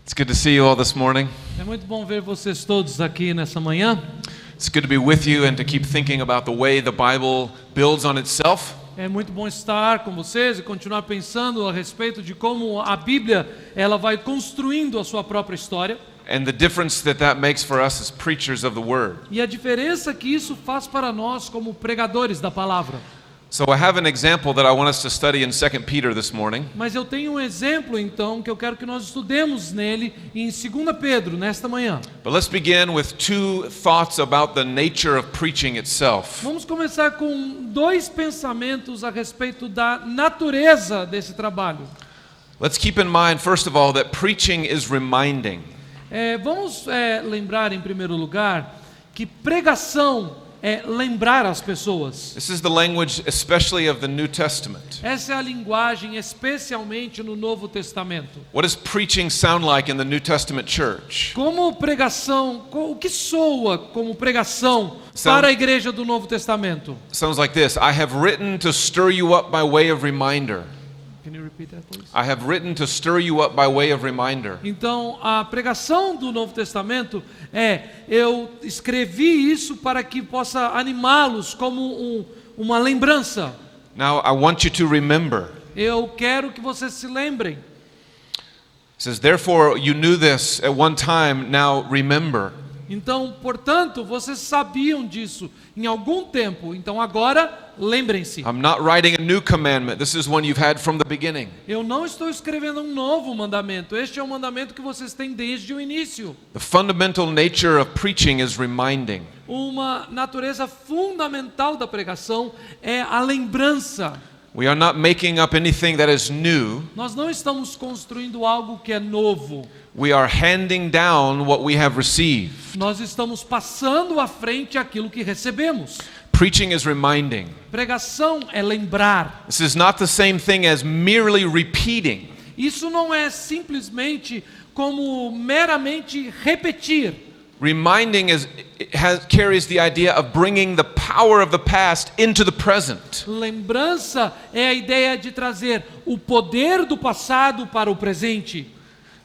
It's good to see you all this morning. É muito bom ver vocês todos aqui nessa manhã. It's good to be with you and to keep thinking about the way the Bible builds on itself. É muito bom estar com vocês e continuar pensando a respeito de como a Bíblia ela vai construindo a sua própria história. And the difference that makes for us as preachers of the Word. E a diferença que isso faz para nós como pregadores da palavra. So I have an example that I want us to study in 2 Peter this morning. Mas eu tenho um exemplo então que eu quero que nós estudemos nele em 2 Pedro nesta manhã. But let's begin with two thoughts about the nature of preaching itself. Vamos começar com dois pensamentos a respeito da natureza desse trabalho. Let's keep in mind, first of all, that preaching is reminding. Vamos lembrar em primeiro lugar que pregação é lembrar as pessoas. This is the language especially of the New Testament. Essa é a linguagem especialmente no Novo Testamento. What does preaching sound like in the New Testament church? Como pregação, o que soa como pregação Sound- para a igreja do Novo Testamento? Sounds like this: I have written to stir you up by way of reminder. Can you repeat that, please? I have written to stir you up by way of reminder. Então, a pregação do Novo Testamento eu escrevi isso para que possa animá-los como uma lembrança. Now I want you to remember. Eu quero que vocês se lembrem. It says, therefore you knew this at one time, now remember. Então, portanto, vocês sabiam disso em algum tempo. Então agora, lembrem-se. I'm not writing a new commandment. This is one you've had from the beginning. Eu não estou escrevendo um novo mandamento. Este é o mandamento que vocês têm desde o início. The fundamental nature of preaching is reminding. Uma natureza fundamental da pregação é a lembrança. We are not making up anything that is new. Nós não estamos construindo algo que é novo. We are handing down what we have received. Nós estamos passando à frente aquilo que recebemos. Preaching is reminding. Pregação é lembrar. This is not the same thing as merely repeating. Isso não é simplesmente como meramente repetir. Reminding carries the idea of bringing the power of the past into the present. Lembrança é a ideia de trazer o poder do passado para o presente.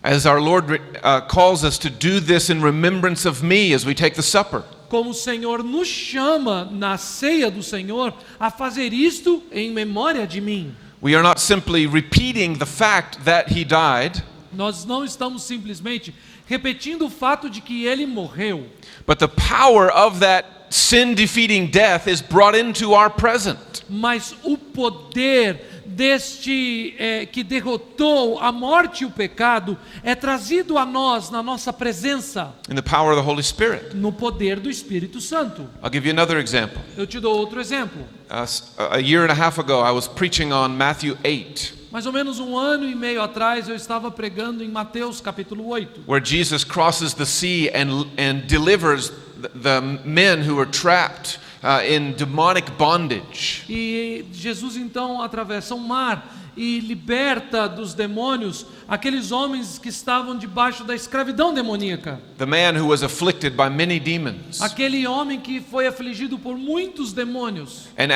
As our Lord calls us to do this in remembrance of me as we take the supper. Como o Senhor nos chama na ceia do Senhor a fazer isto em memória de mim. We are not simply repeating the fact that he died, Nós não estamos simplesmente repetindo o fato de que ele morreu, but the power of that sin-defeating death is brought into our present. mas o poder deste que derrotou a morte e o pecado é trazido a nós na nossa presença, In the power of the Holy Spirit. no poder do Espírito Santo. I'll give you another example. Eu te dou outro exemplo. A year and a half ago, I was preaching on Matthew 8, Mais ou menos 1 ano e meio atrás eu estava pregando em Mateus capítulo 8. where Jesus crosses the sea and delivers the men who were trapped in demonic bondage. E Jesus então atravessa o mar e liberta dos demônios aqueles homens que estavam debaixo da escravidão demoníaca. The man who was afflicted by many demons. Aquele homem que foi afligido por muitos demônios. And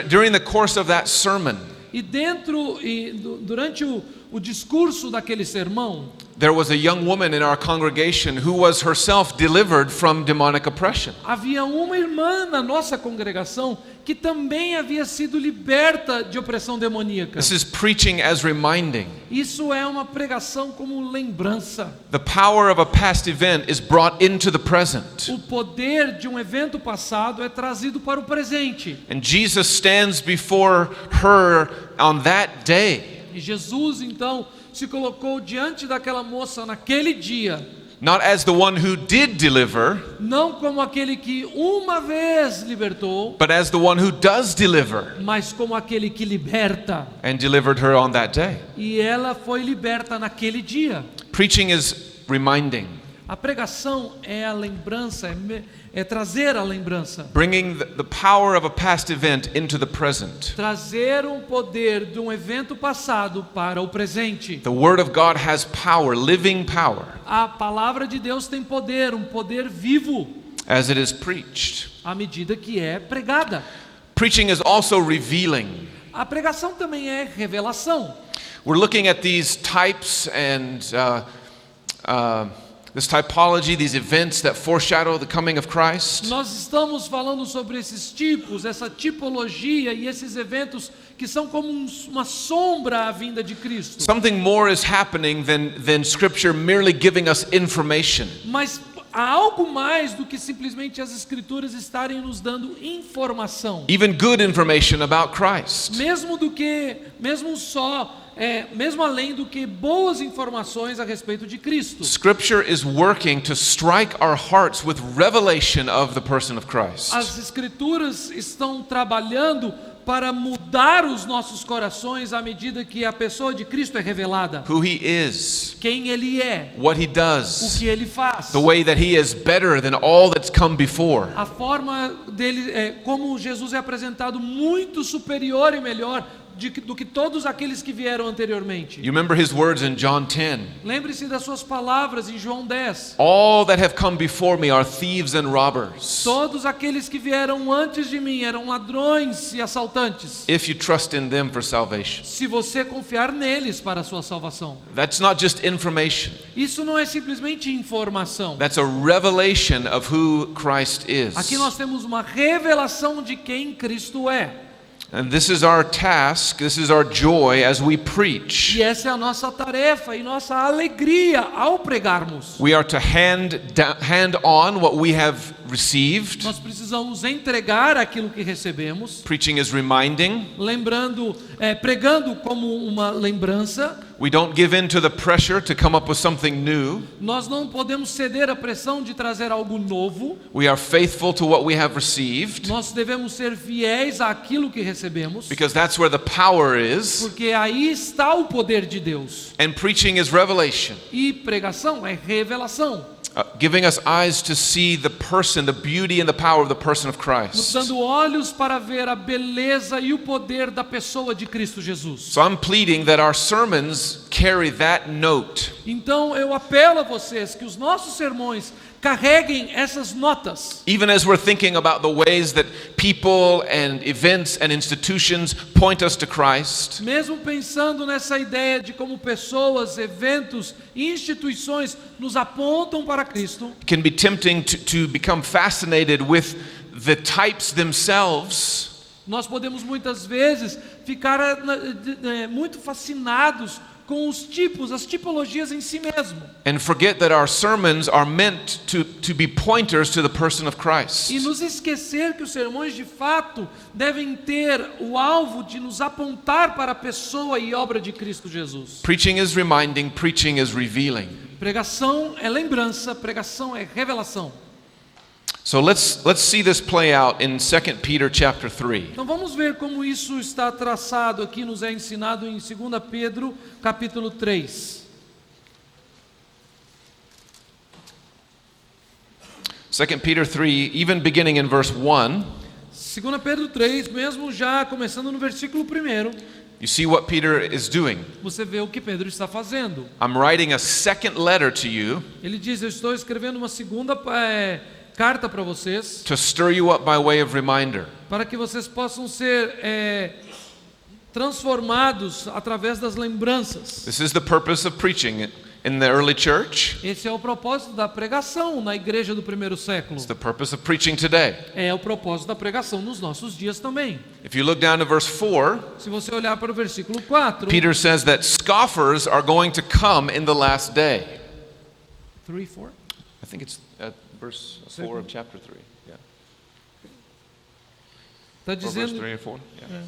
during the course of that sermon, E durante o discurso daquele sermão, there was a young woman in our congregation who was herself delivered from demonic oppression. havia uma irmã na nossa congregação que também havia sido liberta de opressão demoníaca. This is preaching as reminding. Isso é uma pregação como lembrança. The power of a past event is brought into the present. O poder de um evento passado é trazido para o presente. And Jesus stands before her on that day, E Jesus então se colocou diante daquela moça naquele dia, not as the one who did deliver, não como aquele que uma vez libertou, but as the one who does deliver, mas como aquele que liberta. and delivered her on that day. E ela foi liberta naquele dia. Preaching is reminding, A pregação é a lembrança, é trazer a lembrança. bringing the power of a past event into the present. Trazer o poder de um evento passado para o presente. The Word of God has power, living power, A palavra de Deus tem poder, um poder vivo, as it is preached. à medida que é pregada. Preaching is also revealing. A pregação também é revelação. We're looking at these types and this typology, these events that foreshadow the coming of Christ. Nós estamos falando sobre esses tipos, essa tipologia e esses eventos que são como uma sombra à vinda de Cristo. Something more is happening than Scripture merely giving us information. Mas há algo mais do que simplesmente as Escrituras estarem nos dando informação. Even good information about Christ. Mesmo além do que boas informações a respeito de Cristo. Scripture is working to strike our hearts with revelation of the person of Christ. As Escrituras estão trabalhando para mudar os nossos corações à medida que a pessoa de Cristo é revelada. Who He is, Quem Ele é, what He o does, que Ele faz. the way that He is better than all that's come before. A forma dele, como Jesus é apresentado muito superior e melhor do que todos aqueles que vieram anteriormente. You remember His words in John 10. Lembre-se das suas palavras em João 10. All that have come before me are thieves and robbers. Todos aqueles que vieram antes de mim eram ladrões e assaltantes. If you trust in them for salvation. Se você confiar neles para a sua salvação. That's not just information. Isso não é simplesmente informação. That's a revelation of who Christ is. Aqui nós temos uma revelação de quem Cristo é. And this is our task, this is our joy as we preach. E essa é a nossa tarefa e nossa alegria ao pregarmos. We are to hand on what we have received. Nós precisamos entregar aquilo que recebemos, Preaching is reminding. pregando como uma lembrança. We don't give in to the pressure to come up with something new. Nós não podemos ceder à pressão de trazer algo novo. We are faithful to what we have received, Nós devemos ser fiéis àquilo que recebemos, because that's where the power is. porque aí está o poder de Deus. And preaching is revelation. E pregação é revelação, Giving us eyes to see the person, the beauty and the power of the person of nos Christ. dando olhos para ver a beleza e o poder da pessoa de Cristo Jesus. So I'm pleading that our sermons carry that note. Então eu apelo a vocês que os nossos sermões carreguem essas notas. Even as we're thinking about the ways that people and events and institutions point us to Christ, Mesmo pensando nessa ideia de como pessoas, eventos e instituições nos apontam para Cristo, it can be tempting to become fascinated with the types themselves, nós podemos muitas vezes ficar muito fascinados com os tipos, as tipologias em si mesmo. and forget that our sermons are meant to be pointers to the person of Christ. E nos esquecer que os sermões de fato devem ter o alvo de nos apontar para a pessoa e obra de Cristo Jesus. Preaching is reminding, preaching is revealing. Pregação é lembrança, pregação é revelação. So let's see this play out in 2 Peter chapter 3. Então vamos ver como isso está traçado aqui, nos é ensinado em 2 Pedro, capítulo 3. 2 Peter 3, even beginning in verse 1, 2 Pedro 3, mesmo já começando no versículo 1, you see what Peter is doing. você vê o que Pedro está fazendo. I'm writing a second letter to you Ele diz: eu estou escrevendo uma segunda carta para vocês, to stir you up by way of reminder. para que vocês possam ser transformados através das lembranças. This is the purpose of preaching in the early church. Esse é o propósito da pregação na igreja do primeiro século. It's the purpose of preaching today. É o propósito da pregação nos nossos dias também. If you look down to verse 4, Se você olhar para o versículo 4, Peter says that scoffers are going to come in the last day. 3, 4. I think it's at verse 4 of chapter 3. Yeah. Está Or verse dizendo, 3 or 4. Yeah.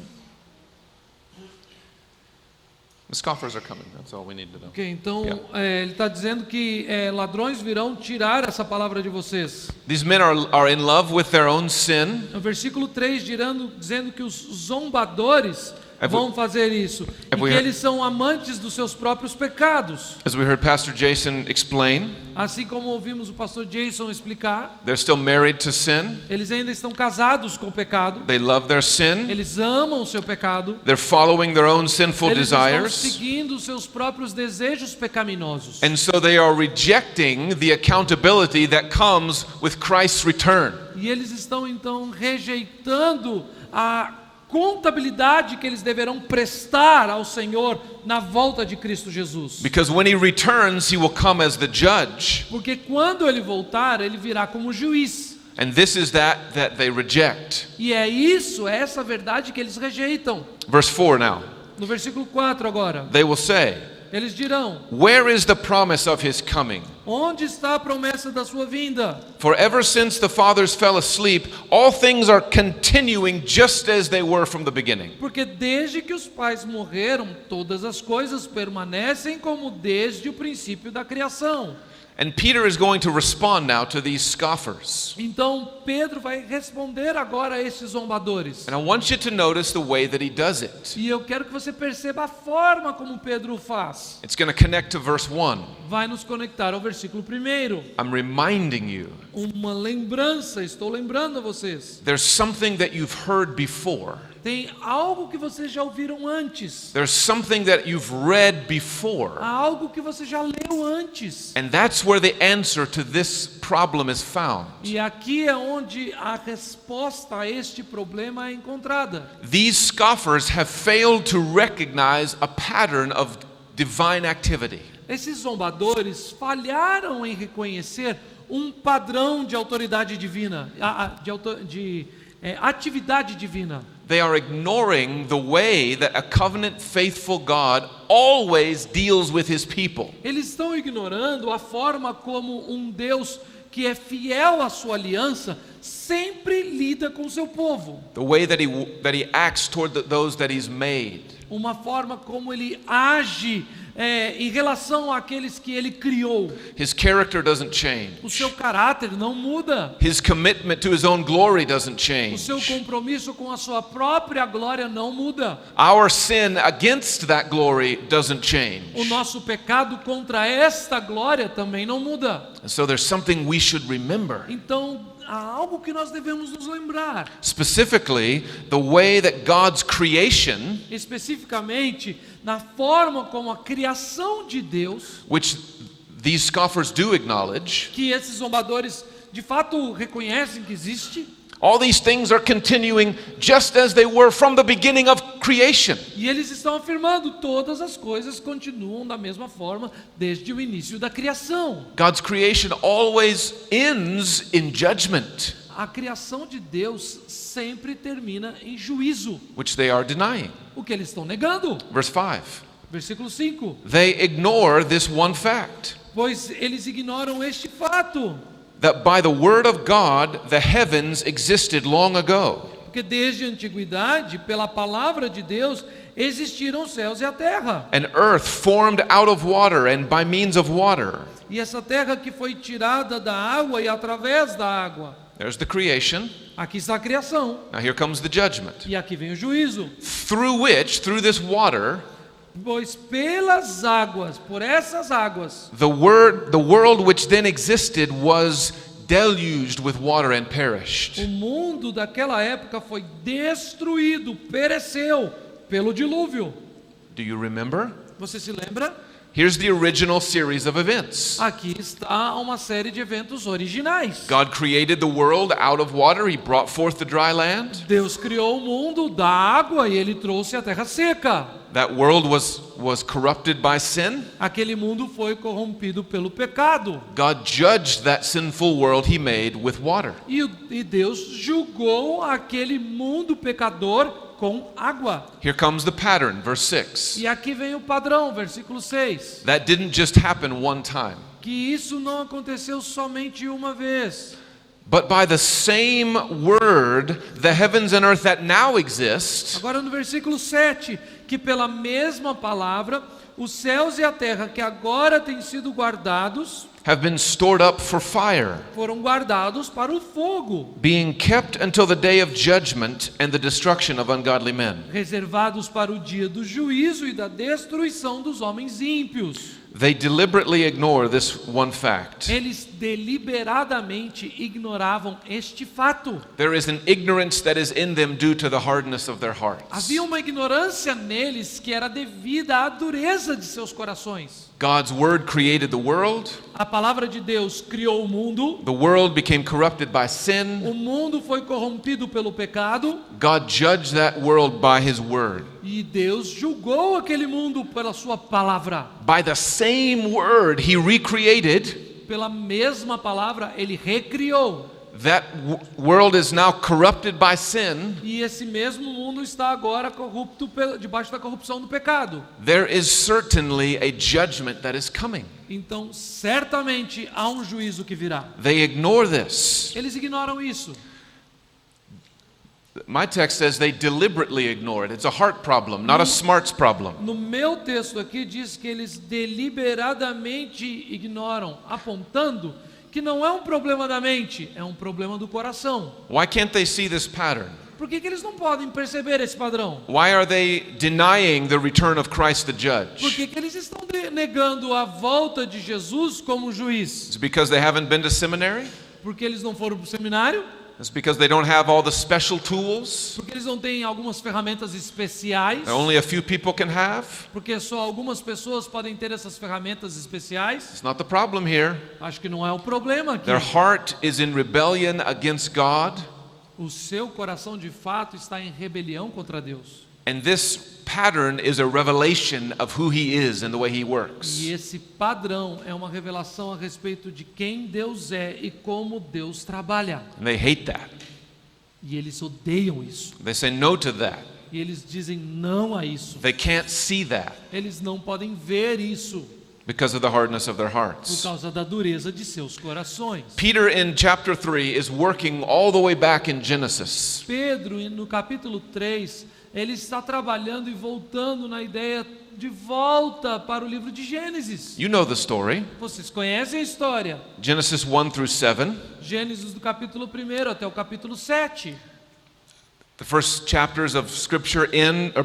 The scoffers are coming. That's all we need to know. ok, então Yeah. ele está dizendo que ladrões virão tirar essa palavra de vocês. These men are in love with their own sin. No versículo 3, dizendo que os zombadores vão fazer isso, e que eles são amantes dos seus próprios pecados. As we heard Pastor Jason explain, Assim como ouvimos o pastor Jason explicar, they're still married to sin. eles ainda estão casados com o pecado, They love their sin. eles amam o seu pecado, They're following their own sinful eles estão desires. seguindo os seus próprios desejos pecaminosos. And so they are rejecting the accountability that comes with Christ's return. E eles estão então rejeitando a contabilidade que eles deverão prestar ao Senhor na volta de Cristo Jesus. Because when he returns, he will come as the judge. Porque quando ele voltar, ele virá como juiz. And this is that they reject. E é isso, é essa verdade que eles rejeitam. Verse 4 now. No versículo 4 agora, They will say, eles dirão: where is the promise of his coming? onde está a promessa da sua vinda? For ever since the fathers fell asleep, all things are continuing just as they were from the beginning. Porque desde que os pais morreram, todas as coisas permanecem como desde o princípio da criação. And Peter is going to respond now to these scoffers. Então Pedro vai responder agora a esses zombadores. And I want you to notice the way that he does it. E eu quero que você perceba a forma como Pedro o faz. It's going to connect to verse 1. Vai nos conectar ao versículo 1. I'm reminding you, Uma lembrança, estou lembrando a vocês. there's something that you've heard before. Tem algo que vocês já ouviram antes. There's something that you've read before. Há algo que você já leu antes. And that's where the answer to this problem is found. E aqui é onde a resposta a este problema é encontrada. These scoffers have failed to recognize a pattern of divine activity. Esses zombadores falharam em reconhecer um padrão de autoridade divina, atividade divina. They are ignoring the way that a covenant faithful God always deals with his people. Eles estão ignorando a forma como um Deus que é fiel à sua aliança sempre lida com o seu povo. The way that he acts toward those that he's made. Uma forma como ele age em relação àqueles que ele criou. His character doesn't O change. seu caráter não muda. His commitment to his own glory doesn't O seu change. compromisso com a sua própria glória não muda. Our sin against that glory doesn't O change. nosso pecado contra esta glória também não muda. And so there's something we should remember. Então, há algo que nós devemos nos lembrar. Specifically, the way that God's creation, Especificamente, na forma como a criação de Deus, which these scoffers do acknowledge, que esses zombadores de fato reconhecem que existe, all these things are continuing just as they were from the beginning of creation. e eles estão afirmando todas as coisas continuam da mesma forma desde o início da criação. God's creation always ends in judgment, A criação de Deus sempre termina em juízo, which they are denying. o que eles estão negando. Verse 5. Versículo 5. They ignore this one fact, Pois eles ignoram este fato, that by the word of God the heavens existed long ago. porque desde a antiguidade, pela palavra de Deus, existiram os céus e a terra. An earth formed out of water and by means of water. E essa terra que foi tirada da água e através da água. There's the creation. Aqui está a criação. Now here comes the judgment. E aqui vem o juízo. Through this water, Pois pelas águas, por essas águas, the world which then existed was deluged with water and perished. o mundo daquela época foi destruído, pereceu pelo dilúvio. Do you remember? Você se lembra? Here's the original series of events. Aqui está uma série de eventos originais. God created the world out of water. He brought forth the dry land. Deus criou o mundo da água e ele trouxe a terra seca. That world was corrupted by sin. Aquele mundo foi corrompido pelo pecado. God judged that sinful world he made with water. E Deus julgou aquele mundo pecador com água. Here comes the pattern, verse 6. E aqui vem o padrão, versículo 6. That didn't just happen one time. Que isso não aconteceu somente uma vez. But by the same word, the heavens and earth that now exist Agora no versículo 7, que pela mesma palavra, os céus e a terra que agora têm sido guardados, have been stored up for fire, foram guardados para o fogo, being kept until the day of judgment and the destruction of ungodly men. reservados para o dia do juízo e da destruição dos homens ímpios. They deliberately ignore this one fact. Eles deliberadamente ignoravam este fato. There is an ignorance that is in them due to the hardness of their hearts. Havia uma ignorância neles que era devida à dureza de seus corações. God's word created the world. A palavra de Deus criou o mundo. The world became corrupted by O sin. mundo foi corrompido pelo pecado. God judged that world by his word. E Deus julgou aquele mundo pela sua palavra. By the same word, he recreated. Pela mesma palavra, ele recriou. That world is now corrupted by sin. E esse mesmo mundo está agora corrupto debaixo da corrupção do pecado. There is certainly a judgment that is coming. Então, certamente há um juízo que virá. They ignore this. Eles ignoram isso. My text says they deliberately ignore it. It's a heart problem, not a smarts problem. No meu texto aqui diz que eles deliberadamente ignoram, apontando que não é um problema da mente, é um problema do coração. Why can't they see this pattern? Por que eles não podem perceber esse padrão? Why are they denying the return of Christ the Por judge? que eles estão negando a volta de Jesus como juiz? It's because they haven't been to seminary? Porque eles não foram para o seminário? It's because they don't have all the special tools Porque eles não têm algumas ferramentas especiais? that only a few people can have? Porque só algumas pessoas podem ter essas ferramentas especiais? It's not the problem here. Acho que não é o problema aqui. Their heart is in rebellion against God, O seu coração de fato está em rebelião contra Deus. and this pattern is a revelation of who he is and the way he works. E esse padrão é uma revelação a respeito de quem Deus é e como Deus trabalha. And they hate that. E eles odeiam isso. They say no to that. E eles dizem não a isso. They can't see that Eles não podem ver isso because of the hardness of their por hearts. causa da dureza de seus corações. Peter in chapter 3 is working all the way back in Genesis. Pedro, no capítulo 3, ele está trabalhando e voltando na ideia de volta para o livro de Gênesis. You know the story. Vocês conhecem a história. Genesis 1 through 7. Gênesis do capítulo 1 até o capítulo 7. The first chapters of scripture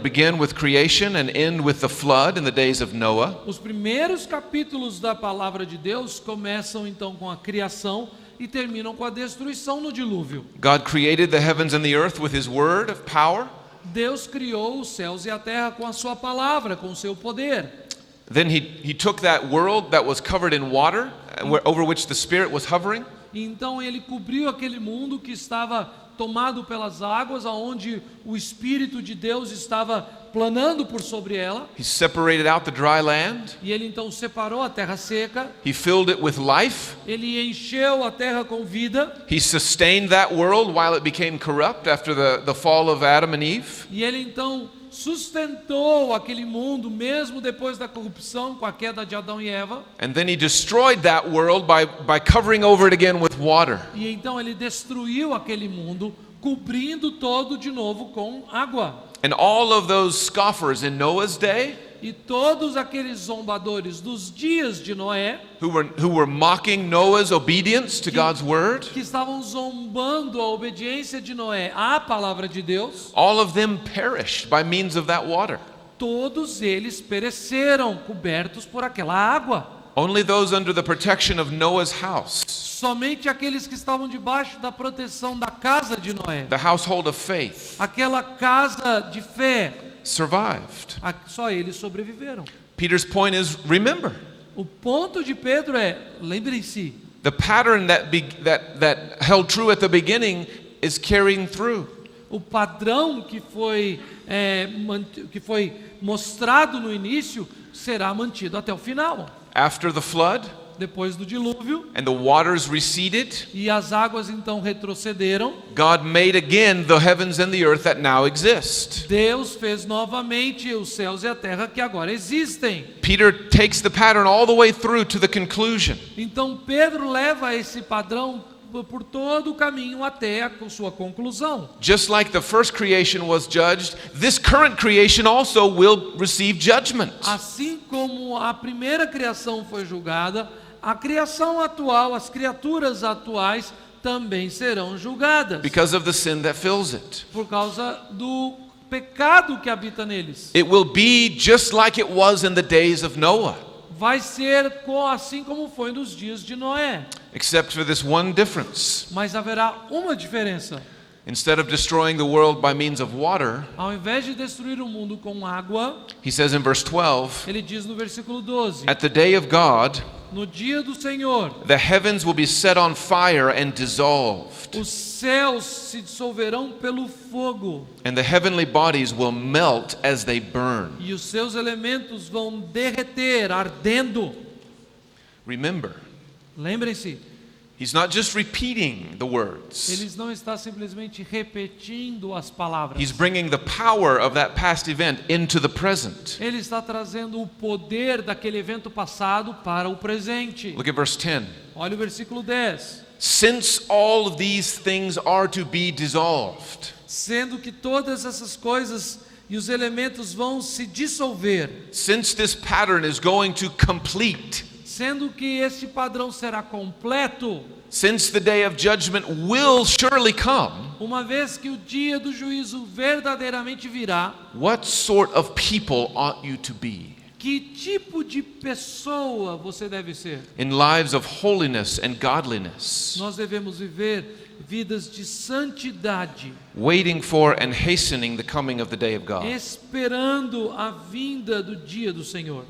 begin with creation and end with the flood in the days of Noah. Os primeiros capítulos da palavra de Deus começam então com a criação e terminam com a destruição no dilúvio. God created the heavens and the earth with his word of power. Deus criou os céus e a terra com a sua palavra, com o seu poder. Then he took that world that was covered in water, over which the Spirit was hovering. E então ele cobriu aquele mundo que estava tomado pelas águas, aonde o Espírito de Deus estava planando por sobre ela. He separated out the dry land. E ele então separou a terra seca, He filled it with life. ele encheu a terra com vida, He sustained that world while it became corrupt after the fall of Adam and Eve. e ele então sustentou aquele mundo mesmo depois da corrupção, com a queda de Adão e Eva. And then he destroyed that world by covering over it again with water. E então ele destruiu aquele mundo, cobrindo todo de novo com água. And all of those scoffers in Noah's day, E todos aqueles zombadores dos dias de Noé, who were mocking Noah's obedience to God's word, que estavam zombando a obediência de Noé à palavra de Deus, all of them perished by means of that water. todos eles pereceram, cobertos por aquela água. Only those under the protection of Noah's house, Somente aqueles que estavam debaixo da proteção da casa de Noé, the household of faith, aquela casa de fé, survived. só eles sobreviveram. Peter's point is, remember, O ponto de Pedro é, lembrem-se, the pattern that held true at the beginning is carrying through. o padrão que foi mostrado no início será mantido até o final. After the flood Depois do dilúvio, and the waters receded, e as águas então retrocederam, God made again the heavens and the earth that now exist. Deus fez novamente os céus e a terra que agora existem. Peter takes the pattern all the way through to the conclusion. Então Pedro leva esse padrão por todo o caminho até a sua conclusão. Just like the first creation was judged, this current creation also will receive judgment. Assim como a primeira criação foi julgada, a criação atual, as criaturas atuais também serão julgadas Because of the sin that fills it. por causa do pecado que habita neles. It will be just like it was in the days of Noah. vai ser assim como foi nos dias de Noé. except for this one difference. Mas haverá uma diferença. Instead of destroying the world by means of water, Ao invés de destruir o mundo com água, he says in verse 12, ele diz no versículo 12: at the day of God, no dia do Senhor, the heavens will be set on fire and dissolved, os céus se dissolverão pelo fogo, and the heavenly bodies will melt as they burn. e os seus elementos vão derreter, ardendo. Remember, Lembrem-se, he's not just repeating the words. ele não está simplesmente repetindo as palavras. He's bringing the power of that past event into the present. Ele está trazendo o poder daquele evento passado para o presente. Look at verse 10. Olha o versículo 10. Since all of these things are to be dissolved, Sendo que todas essas coisas e os elementos vão se dissolver, since this pattern is going to complete, sendo que este padrão será completo, since the day of judgment will surely come, uma vez que o dia do juízo verdadeiramente virá, what sort of people ought you to be que tipo de pessoa você deve ser? in lives of holiness and godliness, Nós devemos viver vidas de santidade, waiting for and hastening the coming of the day of God? esperando a vinda do dia do Senhor.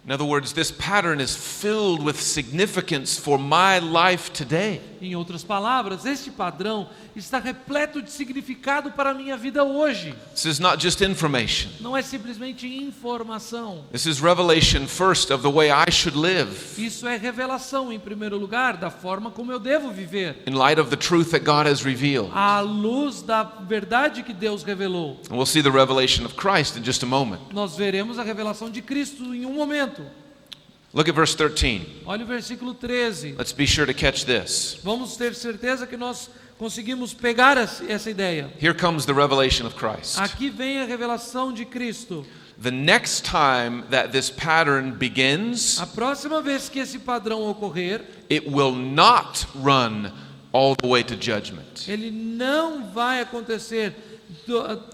In other words, this pattern is filled with significance for my life today. Em outras palavras, este padrão está repleto de significado para a minha vida hoje. This is not just information. Não é simplesmente informação. This is revelation first of the way I should live Isso é revelação, em primeiro lugar, da forma como eu devo viver, in light of the truth that God has revealed. à luz da verdade que Deus revelou. And we'll see the revelation of Christ in just a moment. Nós veremos a revelação de Cristo em um momento. Look at verse 13. Olha o versículo 13. Let's be sure to catch this. Vamos ter certeza que nós conseguimos pegar essa ideia. Here comes the revelation of Christ. Aqui vem a revelação de Cristo. The next time that this pattern begins, A próxima vez que esse padrão ocorrer, it will not run all the way to judgment. ele não vai acontecer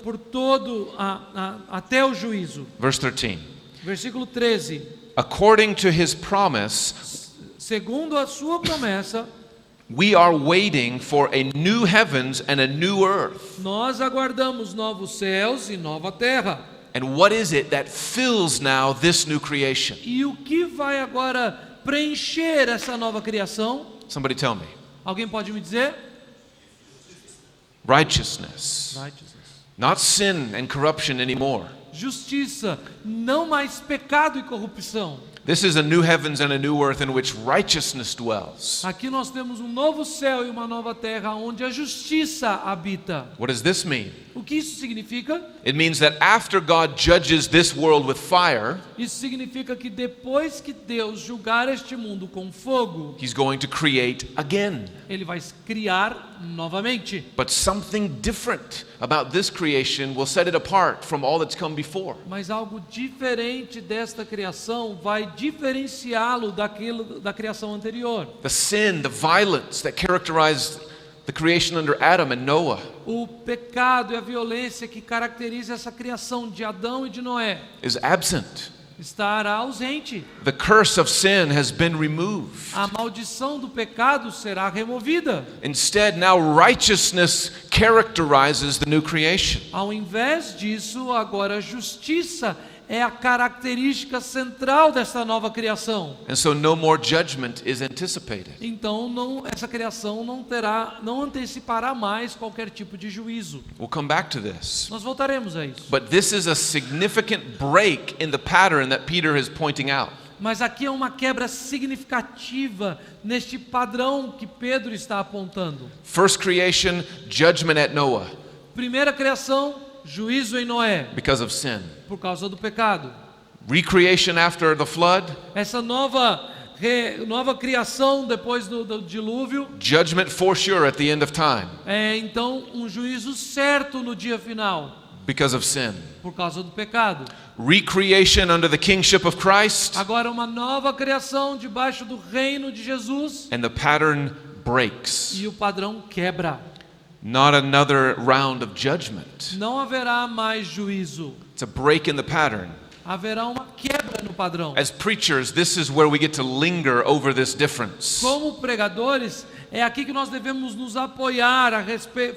por todo até o juízo. Verse 13. Versículo 13. According to his promise, Segundo a sua promessa, we are waiting for a new heavens and a new earth. nós aguardamos novos céus e nova terra. And what is it that fills now this new creation? E o que vai agora preencher essa nova criação? Somebody tell me. Alguém pode me dizer? Righteousness. Not sin and corruption anymore. Justiça, não mais pecado e corrupção. This is a new heavens and a new earth in which righteousness dwells. Aqui nós temos um novo céu e uma nova terra onde a justiça habita. What does this mean? O que isso significa? It means that after God judges this world with fire, Isso significa que depois que Deus julgar este mundo com fogo, He's going to create again. Ele vai criar novamente. But something different about this creation will set it apart from all that's come before. Mas algo diferente desta criação vai diferenciá-lo da criação anterior. The sin, the violence that characterized the creation under Adam and Noah O pecado e a violência que caracteriza essa criação de Adão e de Noé is absent. estará ausente. The curse of sin has been removed. A maldição do pecado será removida. Instead, now righteousness characterizes the new creation. Ao invés disso, agora a justiça é a característica central dessa nova criação. And so no more judgment is anticipated. Então essa criação não antecipará mais qualquer tipo de juízo. We'll come back to this. Nós voltaremos a isso. But this is a significant break in the pattern that Peter is pointing out. Mas aqui é uma quebra significativa neste padrão que Pedro está apontando. First creation, judgment at Noah Primeira criação, juízo em Noé, because of sin. por causa do pecado. Recreation after the flood, Essa nova criação depois do dilúvio, judgment for sure at the end of time é então um juízo certo no dia final, because of sin. por causa do pecado. Recreation under the kingship of Christ, Agora uma nova criação debaixo do reino de Jesus and the pattern breaks. e o padrão quebra. Not another round of judgment. Não haverá mais juízo. It's a break in the pattern. Haverá uma quebra no padrão. As preachers, this is where we get to linger over this difference. Como pregadores, é aqui que nós devemos nos apoiar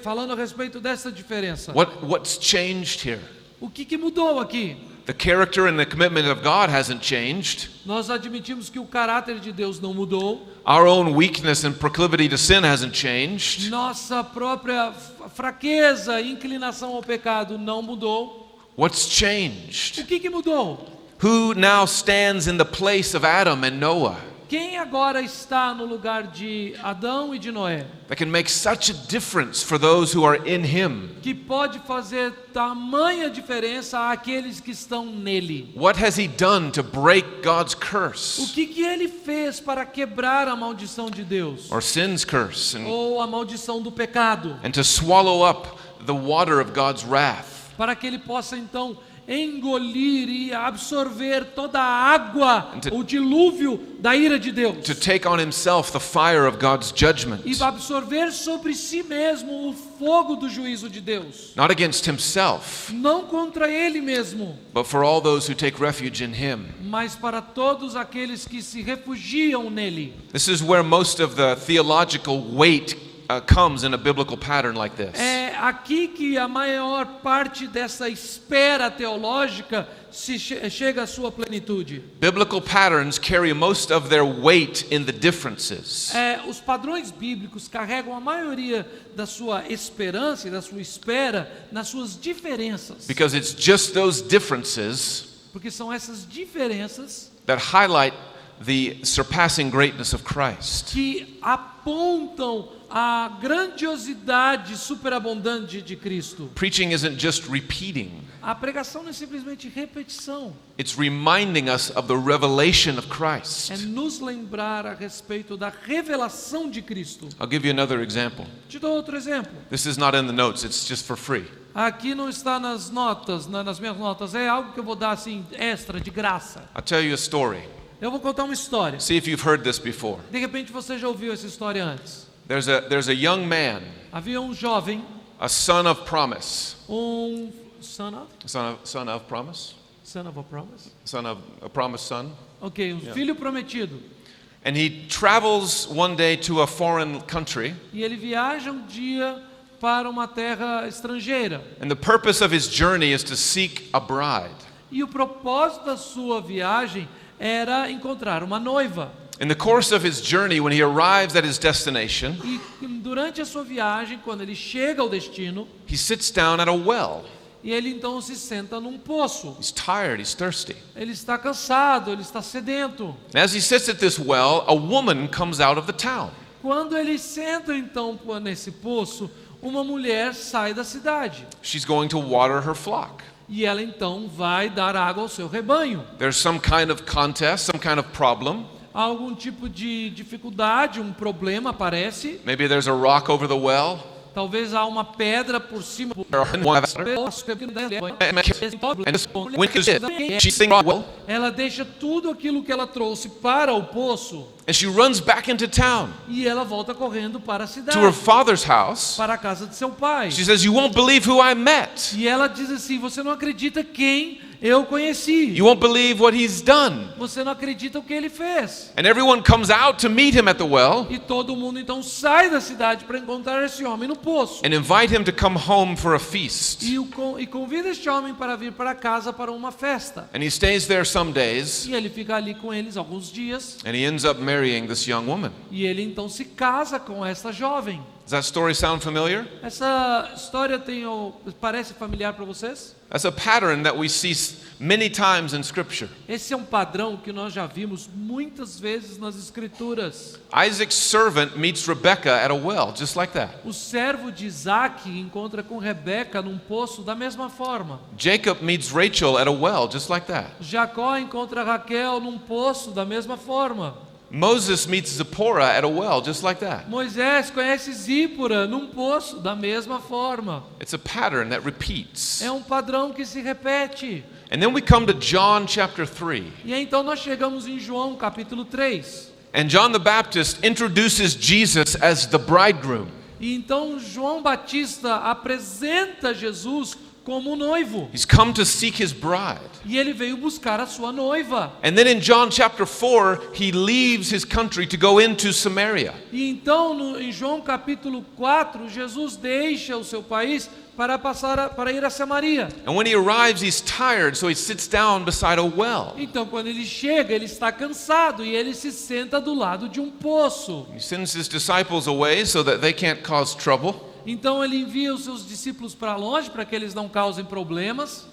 falando a respeito dessa diferença. What's changed here? O que mudou aqui? The character and the commitment of God hasn't changed. Nós admitimos que o caráter de Deus não mudou. Our own weakness and proclivity to sin hasn't changed. Nossa própria fraqueza e inclinação ao pecado não mudou. What's changed? O que mudou? Who now stands in the place of Adam and Noah Quem agora está no lugar de Adão e de Noé? that can make such a difference for those who are in Him? Que pode fazer tamanha diferença àqueles que estão nele. What has He done to break God's O curse que ele fez para quebrar a maldição de Deus? or sin's curse Ou a maldição do pecado? and to swallow up the water of God's wrath? Para que ele possa então engolir e absorver toda a água, o dilúvio da ira de Deus. To take on Himself the fire of God's judgment, E absorver sobre si mesmo o fogo do juízo de Deus. not against Himself, Não contra ele mesmo, but for all those who take refuge in Him. mas para todos aqueles que se refugiam nele. This is where most of the theological weight comes in a biblical pattern like this. É aqui que a maior parte dessa espera teológica chega à sua plenitude. Biblical patterns carry most of their weight in the differences. Os padrões bíblicos carregam a maioria da sua esperança e da sua espera nas suas diferenças. Because it's just those differences Porque são essas diferenças that highlight the surpassing greatness of Christ. que apontam a grandiosidade superabundante de Cristo. Preaching isn't just repeating, A pregação não é simplesmente repetição, it's reminding us of the revelation of é Christ. nos lembrar a respeito da revelação de Cristo. I'll give you another example. Te dou outro exemplo. This is not in the notes, it's just for free. Aqui não está nas notas, nas minhas notas, é algo que eu vou dar assim extra, de graça. I'll tell you a story. Eu vou contar uma história. See if you've heard this before. De repente você já ouviu essa história antes. There's a young man, Havia um jovem, a son of promise. son of Son of promise? a promise? Son of a promised son. Ok, filho prometido. And he travels one day to a foreign country. E ele viaja um dia para uma terra estrangeira. And the purpose of his journey is to seek a bride. E o propósito da sua viagem era encontrar uma noiva. In the course of his journey, when he arrives at his destination, E durante a sua viagem, quando ele chega ao destino, he sits down at a well. e ele então se senta num poço. He's tired, he's thirsty. Ele está cansado, ele está sedento. And as he sits at this well, a woman comes out of the town. Quando ele senta então nesse poço, uma mulher sai da cidade. She's going to water her flock. E ela então vai dar água ao seu rebanho. There's some kind of contest, some kind of problem. Há algum tipo de dificuldade, um problema aparece. Maybe there's a rock over the well. Talvez há uma pedra por cima. Ela deixa tudo aquilo que ela trouxe para o poço And she runs back into town e ela volta correndo para a cidade, to her father's house. para a casa de seu pai. She says, "You won't believe who I met. E ela diz assim: você não acredita quem eu conheci. You won't believe what he's done." Você não acredita o que ele fez. And everyone comes out to meet him at the well E todo mundo então sai da cidade para encontrar esse homem no poço. and invite him to come home for a feast. E convida este homem para vir para casa para uma festa. And he stays there some days, E ele fica ali com eles alguns dias. and he ends up marrying this young woman. E ele então se casa com esta jovem. Does that story sound familiar? Essa história parece familiar para vocês? That's a pattern that we see many times in Scripture. Esse é um padrão que nós já vimos muitas vezes nas Escrituras. Isaac's servant meets Rebekah at a well, just like that. O servo de Isaac encontra com Rebeca num poço da mesma forma. Jacob meets Rachel at a well, just like that. Jacó encontra Raquel num poço da mesma forma. Moses meets Zipporah at a well, just like that. Moisés conhece Zípora num poço da mesma forma. It's a pattern that repeats. É um padrão que se repete. And then we come to John chapter 3. E aí, então nós chegamos em João capítulo 3. And John the Baptist introduces Jesus as the bridegroom. E então João Batista apresenta Jesus como noivo. He's come to seek his bride. E ele veio buscar a sua noiva. And then in John chapter 4, he leaves his country to go into Samaria. E então, em João capítulo 4, Jesus deixa o seu país para ir a Samaria. And when he arrives, he's tired, so he sits down beside a well. Então, quando ele chega, ele está cansado e ele se senta do lado de um poço. He sends his disciples away so that they can't cause trouble. Então, ele envia os seus discípulos para longe para que eles não causem problemas.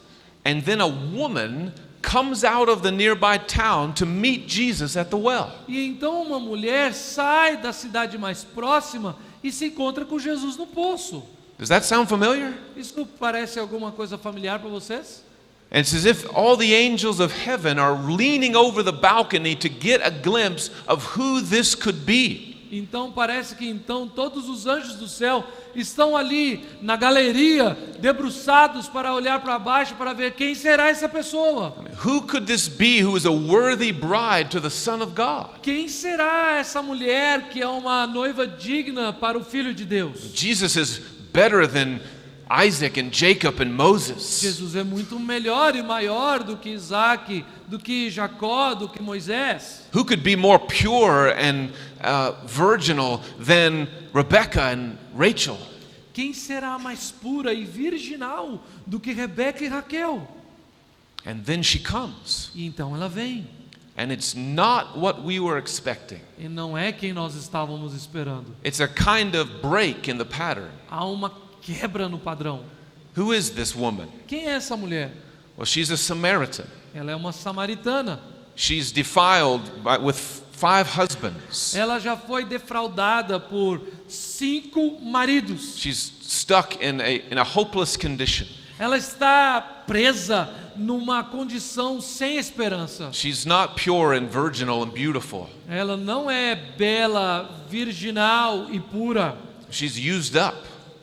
And then a woman comes out of the nearby town to meet Jesus at the well. E então uma mulher sai da cidade mais próxima e se encontra com Jesus no poço. Does that sound familiar? Isso parece alguma coisa familiar para vocês? And it's as if all the angels of heaven are leaning over the balcony to get a glimpse of who this could be. Então parece que então todos os anjos do céu estão ali na galeria, debruçados para olhar para baixo para ver quem será essa pessoa. Who could this be who is a worthy bride to the Son of God? Quem será essa mulher que é uma noiva digna para o Filho de Deus? Jesus is better than Isaac and Jacob and Moses. Jesus é muito melhor e maior do que Isaac, do que Jacó, do que Moisés. Who could be more pure and virginal than Rebecca and Rachel? Quem será mais pura e virginal do que Rebeca e Raquel? And then she comes, E então ela vem. and it's not what we were expecting. E não é quem nós estávamos esperando. It's a kind of break in the pattern. Há uma quebra no padrão. Who is this woman? Quem é essa mulher? Well, she's a Samaritan. Ela é uma samaritana. She's defiled with 5 husbands. Ela já foi defraudada por 5 maridos. She's stuck in a hopeless condition. Ela está presa numa condição sem esperança. She's not pure and virginal and beautiful. Ela não é bela, virginal e pura. She's used up.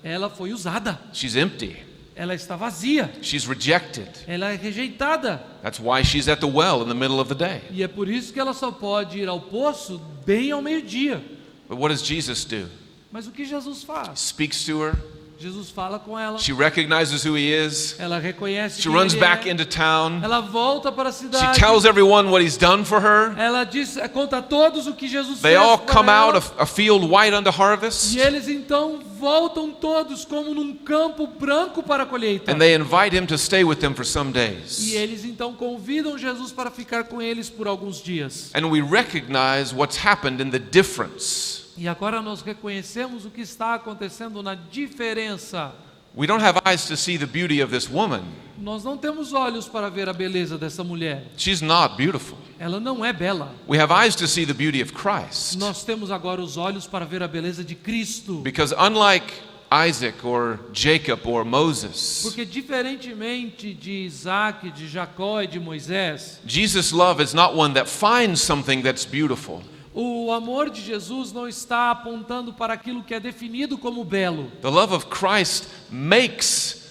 Ela foi usada. She's empty. Ela está vazia. She's rejected. Ela é rejeitada. That's why she's at the well in the middle of the day. E é por isso que ela só pode ir ao poço bem ao meio-dia. But what does Jesus do? Mas o que Jesus faz? Speaks to her. Jesus fala com ela. She recognizes who he is. Ela reconhece She quem runs ele back é. into town. Ela volta para a She cidade. tells everyone what he's done for her. Ela diz, conta a todos o que Jesus They fez all para come ela. out a field white unto harvest. E eles então voltam todos como num campo branco para a colheita. And they invite him to stay with them for some days. E eles então convidam Jesus para ficar com eles por alguns dias. And we recognize what's happened in the difference. E agora nós reconhecemos o que está acontecendo na diferença. We don't have eyes to see the beauty of this woman. Nós não temos olhos para ver a beleza dessa mulher. She's not beautiful. Ela não é bela. We have eyes to see the beauty of Christ. Nós temos agora os olhos para ver a beleza de Cristo. Because unlike Isaac or Jacob or Moses, Porque diferentemente de Isaac, de Jacó e de Moisés, Jesus' love is not one that finds something that's beautiful. o amor de Jesus não está apontando para aquilo que é definido como belo, The love of Christ makes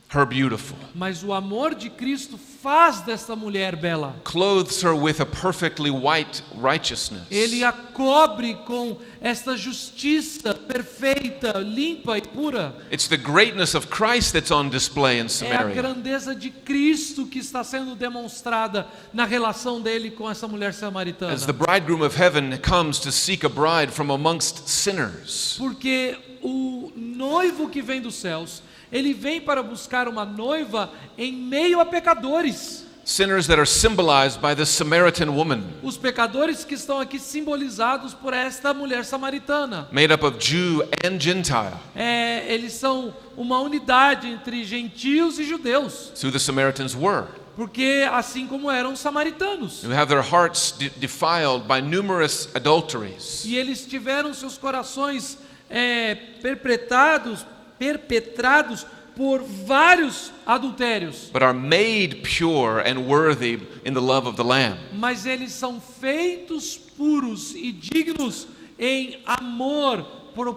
her beautiful, mas o amor de Cristo faz desta mulher bela. clothes her with a perfectly white righteousness. Ele a cobre com esta justiça perfeita, limpa e pura. It's the greatness of Christ that's on display in É a Samaria. grandeza de Cristo que está sendo demonstrada na relação dele com essa mulher samaritana. As the bridegroom of heaven comes to seek a bride from amongst sinners. Porque o noivo que vem dos céus, ele vem para buscar uma noiva em meio a pecadores. Sinners that are symbolized by this Samaritan woman, Os pecadores que estão aqui simbolizados por esta mulher samaritana. made up of Jew and Gentile, Eles são uma unidade entre gentios e judeus. who the Samaritans were, Porque assim como eram os samaritanos. who have their hearts defiled by numerous adulteries. E eles tiveram seus corações perpetrados por vários adultérios. But are made pure and worthy in the love of the Lamb. Mas eles são feitos puros e dignos em amor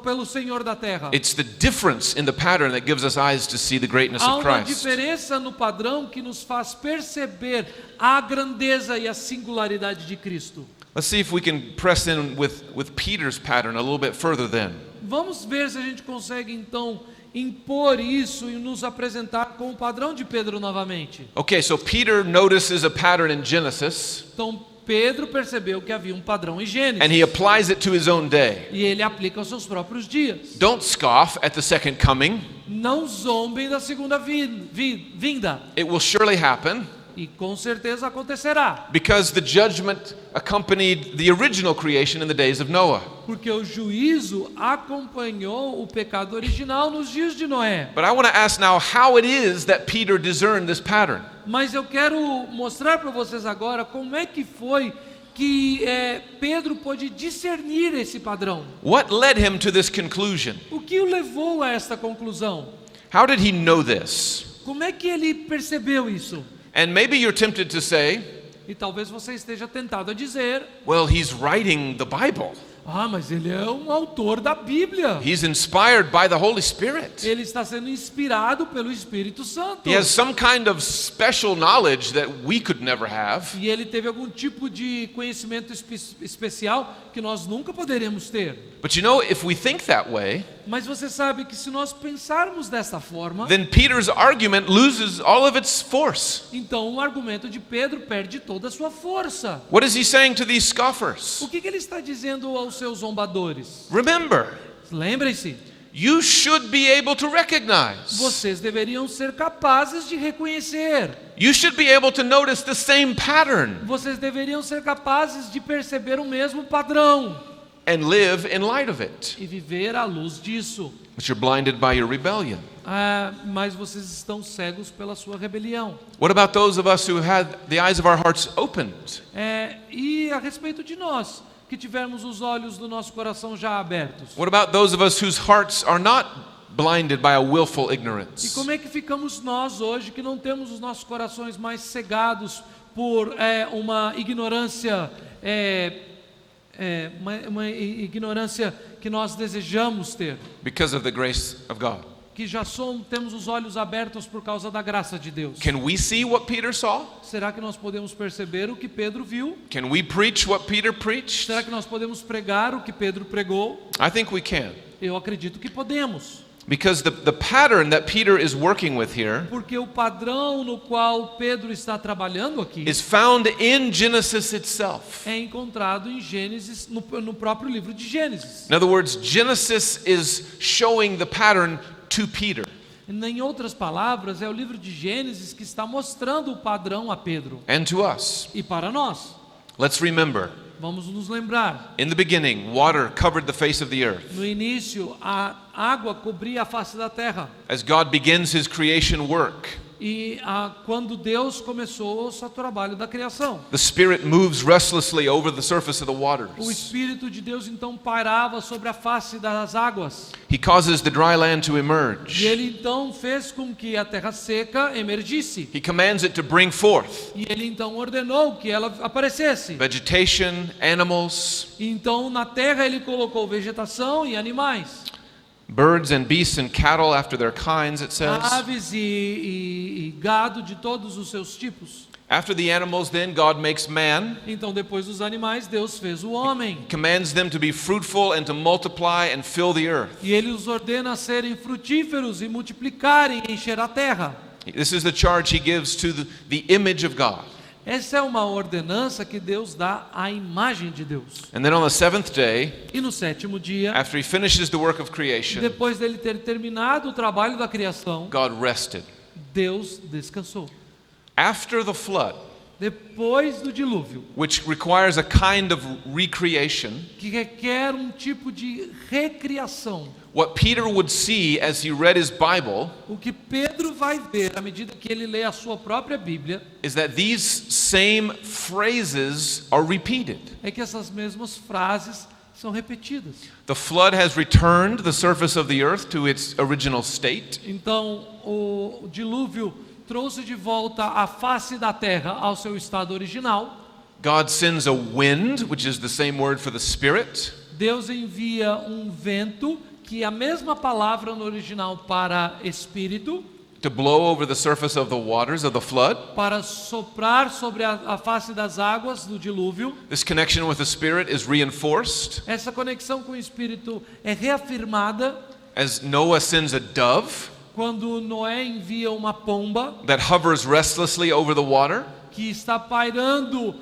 pelo Senhor da terra. It's the difference in the pattern that gives us eyes to see the greatness Há of uma Christ. diferença no padrão que nos faz perceber a grandeza e a singularidade de Cristo. Let's see if we can press in with Peter's pattern a little bit further then. Vamos ver se a gente consegue então impor isso e nos apresentar com o padrão de Pedro novamente. Okay, so Peter notices a pattern in Genesis, Então Pedro percebeu que havia um padrão em Gênesis and he applies it to his own day. e ele aplica aos seus próprios dias. Don't scoff at the second coming. Não zombem da segunda vinda, It will surely happen, e com certeza acontecerá, because the judgment accompanied the original creation in the days of Noah. porque o juízo acompanhou o pecado original nos dias de Noé. But I want to ask now how it is that Peter discerned this pattern. Mas eu quero mostrar para vocês agora como é que foi que Pedro pôde discernir esse padrão. What led him to this conclusion? O que o levou a esta conclusão? How did he know this? Como é que ele percebeu isso? And maybe you're tempted to say, E talvez você esteja tentado a dizer: well, he's writing the Bible. ah, mas ele é um autor da Bíblia. He's inspired by the Holy Spirit. Ele está sendo inspirado pelo Espírito Santo. He has some kind of special knowledge that we could never have. E ele teve algum tipo de conhecimento especial que nós nunca poderemos ter. But you know, if we think that way, Mas você sabe que se nós pensarmos dessa forma, then Peter's argument loses all of its force. então o argumento de Pedro perde toda a sua força. What is he saying to these scoffers? O que ele está dizendo aos seus zombadores? Remember, Lembrem-se, you should be able to recognize. vocês deveriam ser capazes de reconhecer. You should be able to notice the same pattern Vocês deveriam ser capazes de perceber o mesmo padrão and live in light of it. e viver à luz disso. But you're blinded by your rebellion. Mas vocês estão cegos pela sua rebelião. What about those of us who had the eyes of our hearts opened? E a respeito de nós, que tivermos os olhos do nosso coração já abertos. What about those of us whose hearts are not blinded by a willful E ignorance? como é que ficamos nós hoje que não temos os nossos corações mais cegados por uma ignorância, uma ignorância que nós desejamos ter? Because of the grace of God. Que já temos os olhos abertos por causa da graça de Deus. Can we see what Peter saw? Será que nós podemos perceber o que Pedro viu? Can we preach what Peter preached? Será que nós podemos pregar o que Pedro pregou? I think we can. Eu acredito que podemos. Because the pattern that Peter is working with here Porque o padrão no qual Pedro está trabalhando aqui is found in Genesis itself. é encontrado em Gênesis, no próprio livro de Gênesis. In other words, Genesis is showing the pattern to Peter. Em outras palavras, é o livro de Gênesis que está mostrando o padrão a Pedro And to us. e para nós. Let's remember, Vamos nos lembrar. in the beginning, water covered the face of the earth. No início, a água cobria a face da terra. As God begins his creation work, E quando Deus começou o seu trabalho da criação, the Spirit moves restlessly over the surface of the o waters. Espírito de Deus então pairava sobre a face das águas. He causes the dry land to E emerge. ele então fez com que a terra seca emergisse. He commands it to bring forth E ele então ordenou que ela aparecesse. vegetation, animals, E então na terra ele colocou vegetação e animais. birds and beasts and cattle after their kinds, it says. Aves e gado de todos os seus tipos. After the animals, then God makes man, Então depois dos animais, Deus fez o homem. commands them to be fruitful and to multiply and fill the earth. E ele os ordena serem frutíferos e multiplicarem e encher a terra. This is the charge he gives to the image of God. Essa é uma ordenança que Deus dá à imagem de Deus. And then on the seventh day, E no sétimo dia, after he finishes the work of creation, depois dele ter terminado o trabalho da criação, God rested. Deus descansou. After the flood, Depois do dilúvio, which requires a kind of recreation, que requer um tipo de recriação. what Peter would see as he read his Bible O que Pedro vai ver à medida que ele lê a sua própria Bíblia is that these same phrases are repeated. é que essas mesmas frases são repetidas. The flood has returned the surface of the earth to its original state. Então, o dilúvio trouxe de volta a face da terra ao seu estado original. God sends a wind, which is the same word for the Spirit. Deus envia um vento, que é a mesma palavra no original para espírito, To blow over the surface of the waters of the flood. para soprar sobre a face das águas do dilúvio. This connection with the Spirit is reinforced. Essa conexão com o espírito é reafirmada. as Noah sends a dove quando Noé envia uma pomba that hovers restlessly over the water, que está pairando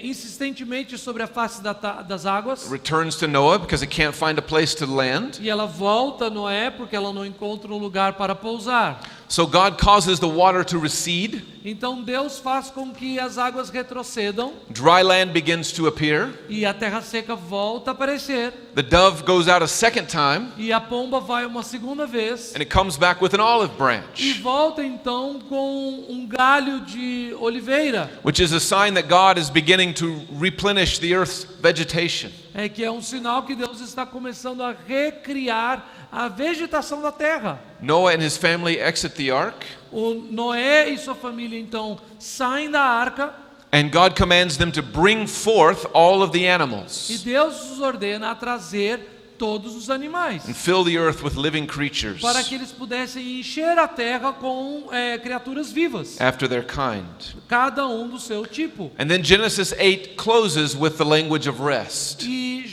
insistentemente sobre a face das águas, returns to Noah because it can't find a place to land. e ela volta a Noé porque ela não encontra um lugar para pousar. So God causes the water to recede, Então Deus faz com que as águas retrocedam dry land begins to appear, e a terra seca volta a aparecer. the dove goes out a second time, E a pomba vai uma segunda vez and it comes back with an olive e branch, volta então com um galho de oliveira, which is a sign that God is beginning to replenish the earth's vegetation. que é um sinal que Deus está começando a recriar a vegetação da terra. Noah and his family exit the ark, O Noé e sua família então saem da arca and God commands them to bring forth all of the e animals Deus os ordena a trazer todos os animais and fill the earth with living creatures para que eles pudessem encher a terra com criaturas vivas, after their kind. cada um do seu tipo. And then Genesis 8 closes with the language of rest. E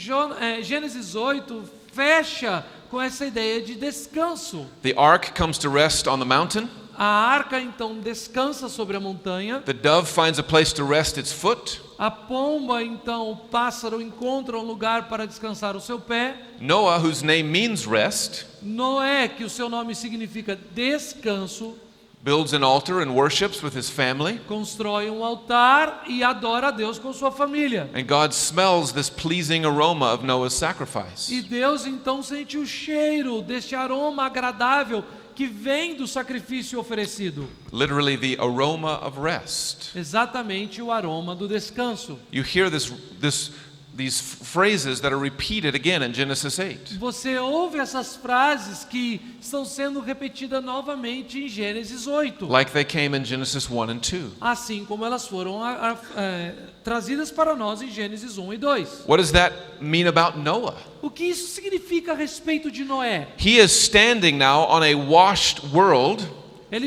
Gênesis 8 fecha com essa ideia de descanso. The ark comes to rest on the mountain. A arca então descansa sobre a montanha. The dove finds a place to rest its foot. A pomba então, o pássaro, encontra um lugar para descansar o seu pé. Noah, whose name means rest, Noé, que o seu nome significa descanso, builds an altar and worships with his family. constrói um altar e adora a Deus com sua família. And God smells this pleasing aroma of Noah's sacrifice. E Deus então sente o cheiro deste aroma agradável que vem do sacrifício oferecido. Literally the aroma of rest. Exatamente o aroma do descanso. You hear these phrases that are repeated again in Genesis 8. Você ouve essas frases que estão sendo repetidas novamente em Gênesis 8. Like they came in Genesis 1 and 2. Assim como elas foram trazidas para nós em Gênesis 1 e 2. What does that mean about Noah? O que isso significa a respeito de Noé? He is standing now on a washed world, Ele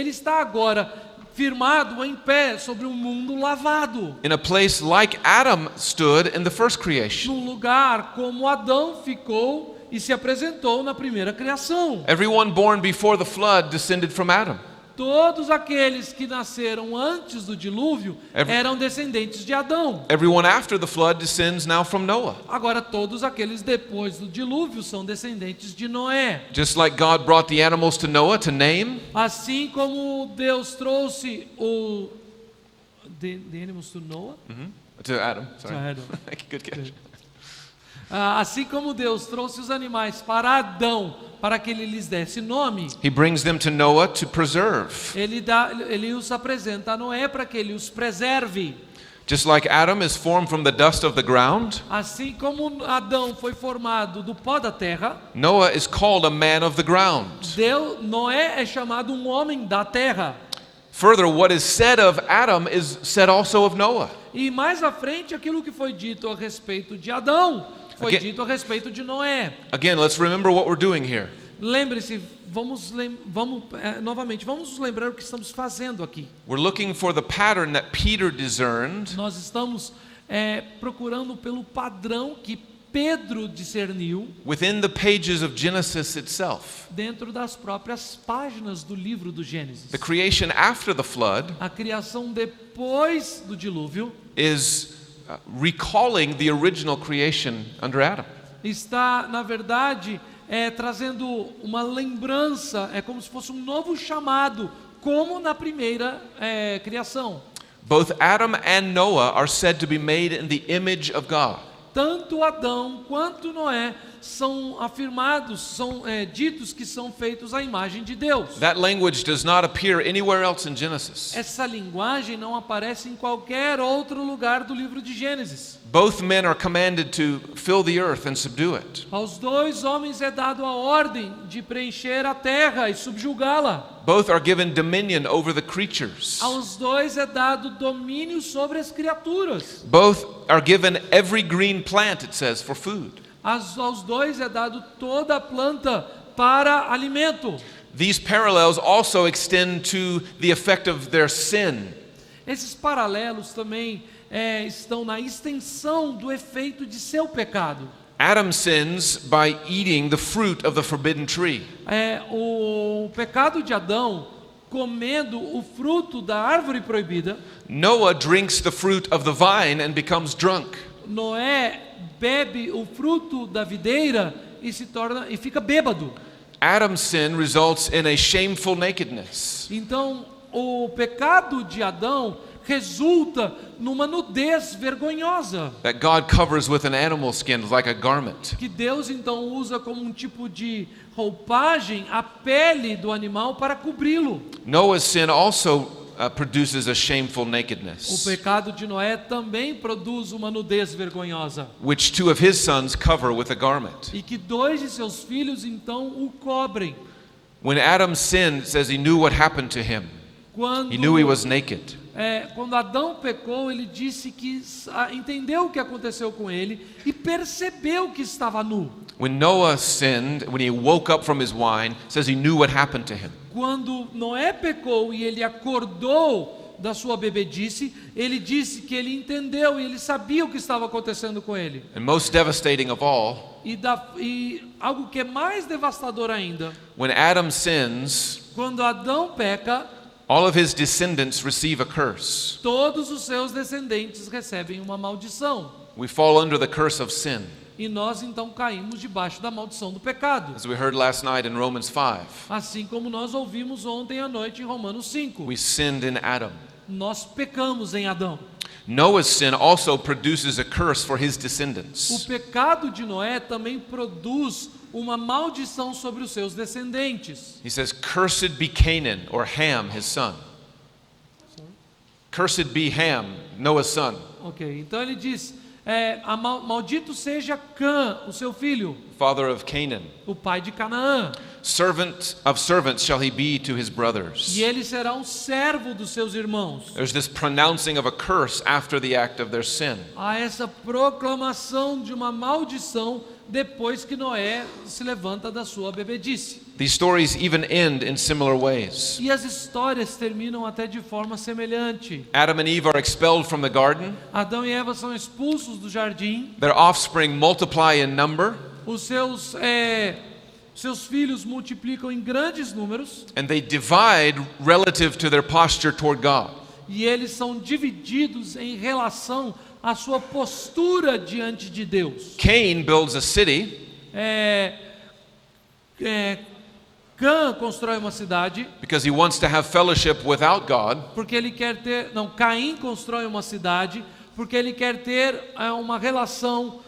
está agora firmado em pé sobre um mundo lavado, in a place like Adam stood in the first creation. num lugar como Adão ficou e se apresentou na primeira criação. Everyone born before the flood descended from Adam. Todos aqueles que nasceram antes do dilúvio eram descendentes de Adão. Everyone after the flood descends now from Noah. Agora todos aqueles depois do dilúvio são descendentes de Noé. Just like God brought the animals to Noah to name, Assim como Deus trouxe the animals to Noah, to Adam, sorry. To Adam. Good catch. Assim como Deus trouxe os animais para Adão para que ele lhes desse nome, He brings them to Noah to preserve. ele os apresenta a Noé para que ele os preserve. Just like Adam is formed from the dust of the ground, Assim como Adão foi formado do pó da terra, Noah is called a man of the ground. Noé é chamado um homem da terra. Further, what is said of Adam is said also of Noah. E mais à frente, aquilo que foi dito a respeito de Adão foi dito a respeito de Noé. Again, let's remember what we're doing here. Lembre-se, novamente, vamos nos lembrar o que estamos fazendo aqui. We're looking for the pattern that Peter discerned Nós estamos procurando pelo padrão que Pedro discerniu within the pages of Genesis itself. dentro das próprias páginas do livro do Gênesis. The creation after the flood A criação depois do dilúvio is recalling the original creation under Adam. está, na verdade, trazendo uma lembrança, é como se fosse um novo chamado, como na primeira criação. Both Adam and Noah are said to be made in the image of God. Tanto Adão quanto Noé são afirmados, são ditos que são feitos à imagem de Deus. That language does not appear anywhere else in Genesis. Essa linguagem não aparece em qualquer outro lugar do livro de Gênesis. Both men are commanded to fill the earth and subdue it. Aos dois homens é dado a ordem de preencher a terra e subjugá-la. Both are given dominion over the creatures. Aos dois é dado domínio sobre as criaturas. Both are given every green plant, it says, for food. Aos dois é dado toda a planta para alimento. These parallels also extend to the effect of their sin. Esses paralelos também estão na extensão do efeito de seu pecado. Adam sins by eating the fruit of the forbidden tree. O pecado de Adão comendo o fruto da árvore proibida. Noah drinks the fruit of the vine and becomes drunk. Noé bebe o fruto da videira e fica bêbado. Adam's sin results in a shameful nakedness. Então, o pecado de Adão resulta numa nudez vergonhosa, That God covers with an animal skin like a garment. que Deus então usa como um tipo de roupagem a pele do animal para cobri-lo. Noah's sin also produces a shameful O nakedness, pecado de Noé também produz uma nudez vergonhosa, which 2 of his sons cover with a garment. e que 2 de seus filhos então o cobrem. When Adam sinned, it says he knew what happened to him. Quando, He knew he was naked. quando Adão pecou, ele disse que entendeu o que aconteceu com ele e percebeu que estava nu. When Noah sinned, when he woke up from his wine, it says he knew what happened to him. Quando Noé pecou e ele acordou da sua bebedice, ele disse que ele entendeu e ele sabia o que estava acontecendo com ele. And most devastating of all, E algo que é mais devastador ainda, when Adam sins, quando Adão peca, all of his descendants receive a curse. todos os seus descendentes recebem uma maldição. We fall under the curse of sin, E nós então caímos debaixo da maldição do pecado. as we heard last night in Romans 5. Assim como nós ouvimos ontem à noite em Romanos 5. We sinned in Adam. Nós pecamos em Adão. Noah's sin also produces a curse for his O descendants. pecado de Noé também produz uma maldição sobre os seus descendentes. He says, "Cursed be Canaan," or Ham, his son. Cursed be Ham, Noah's son, Ok, então ele diz, maldito seja Cã, o seu filho, father of Canaan. o pai de Canaã. Servant of servants shall he be to his brothers. E ele será um servo dos seus irmãos. There's this pronouncing of a curse after the act of their sin. Há essa proclamação de uma maldição depois que Noé se levanta da sua bebedice. These stories even end in similar ways. E as histórias terminam até de forma semelhante. Adam and Eve are expelled from the garden. Adão e Eva são expulsos do jardim. Their offspring multiply in number, Os seus filhos multiplicam em grandes números. and they divide relative to their posture toward God. E eles são divididos em relação à sua postura diante de Deus. Cain builds a city Cã constrói uma cidade because he wants to have fellowship without God, porque ele quer ter. Não, Caim constrói uma cidade porque ele quer ter uma relação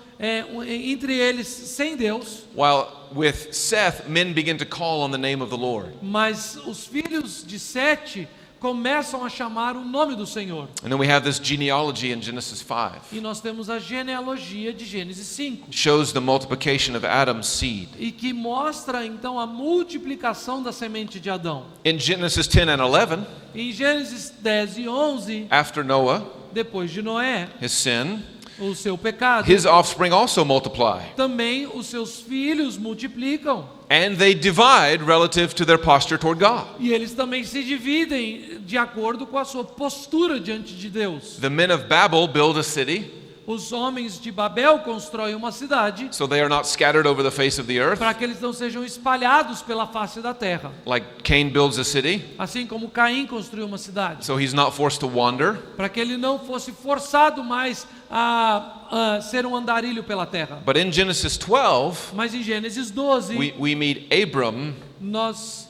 entre eles sem Deus. while with Seth, men begin to call on the name of the Lord. Mas os filhos de Sete começam a chamar o nome do Senhor. And then we have this genealogy in Genesis 5. E nós temos a genealogia de Gênesis 5. Shows the multiplication of Adam's seed. E que mostra então a multiplicação da semente de Adão. In Genesis 10 and 11, Em Gênesis 10 e 11, after Noah, depois de Noé, his sin, o seu pecado, his offspring also multiply. também os seus filhos multiplicam. And they divide relative to their posture toward God. E eles também se dividem de acordo com a sua postura diante de Deus. The men of Babel build a city, Os homens de Babel constroem uma cidade so they are not scattered over the face of the earth, para que eles não sejam espalhados pela face da terra. like Cain builds a city, Assim como Caim construiu uma cidade, so he's not forced to wander. para que ele não fosse forçado mais a ser um andarilho pela terra. But in Genesis 12, Mas em Gênesis 12, we meet Abram, nós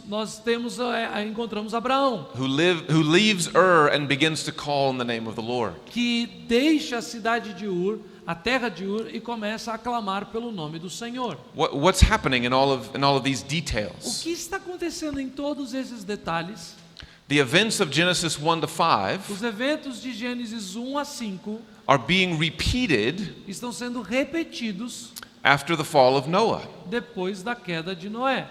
encontramos Abraão, who leaves Ur and begins to call on the name of the Lord. que deixa a cidade de Ur, a terra de Ur, e começa a clamar pelo nome do Senhor. What's happening in all of these O details? que está acontecendo em todos esses detalhes? The events of Genesis 1 to 5 Os eventos de Gênesis 1 a 5 are being repeated estão sendo repetidos after the fall of Noah. depois da queda de Noé.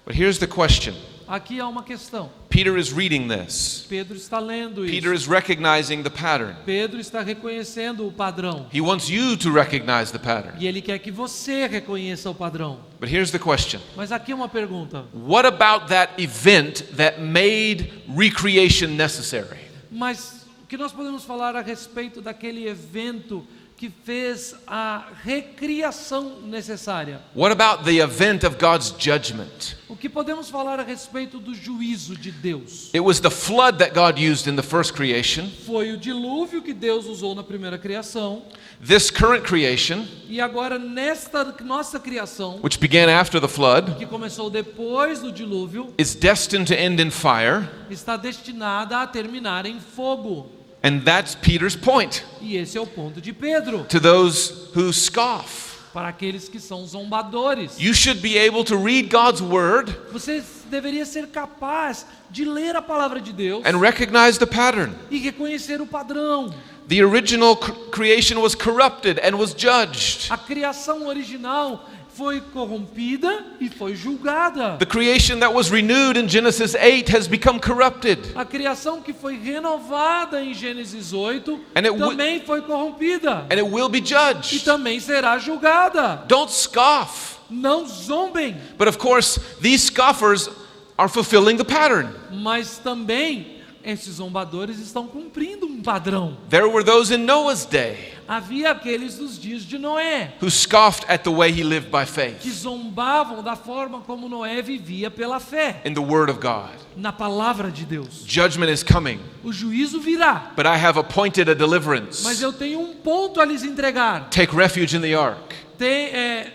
But here's the question. Aqui há uma questão. Peter is reading this. Pedro está lendo Peter isso. is recognizing the pattern. Pedro está reconhecendo o padrão. He wants you to recognize the pattern. E ele quer que você reconheça o padrão. But here's the question. Mas aqui uma pergunta. What about that event that made recreation necessary? Mas o que nós podemos falar a respeito daquele evento que fez a recriação necessária. What about the event of God's judgment? O que podemos falar a respeito do juízo de Deus? It was the flood that God used in the first creation. Foi o dilúvio que Deus usou na primeira criação. This current creation, E agora nesta nossa criação, which began after the flood, que começou depois do dilúvio, is destined to end in fire. está destinada a terminar em fogo. And that's Peter's point E esse é o ponto de Pedro, to those who scoff. para aqueles que são zombadores. You should be able to read God's word Você deveria ser capaz de ler a palavra de Deus and recognize the pattern. e reconhecer o padrão. The original creation was corrupted and was judged. A criação original foi corrompida e foi julgada. The creation that was renewed in Genesis 8 has become corrupted. A criação que foi renovada em Gênesis 8 And it também foi corrompida And it will be e judged. também será julgada. Don't scoff. Não zombem, But of course, these scoffers are fulfilling the pattern. mas também esses zombadores estão cumprindo um padrão. There were those in Noah's day Havia aqueles dos dias de Noé, who scoffed at the way he lived by que faith zombavam da forma como Noé vivia pela fé, in the word of God. na palavra de Deus. Judgment is coming, O juízo virá, but I have appointed a deliverance. mas eu tenho um ponto a lhes entregar. Take refuge in the ark.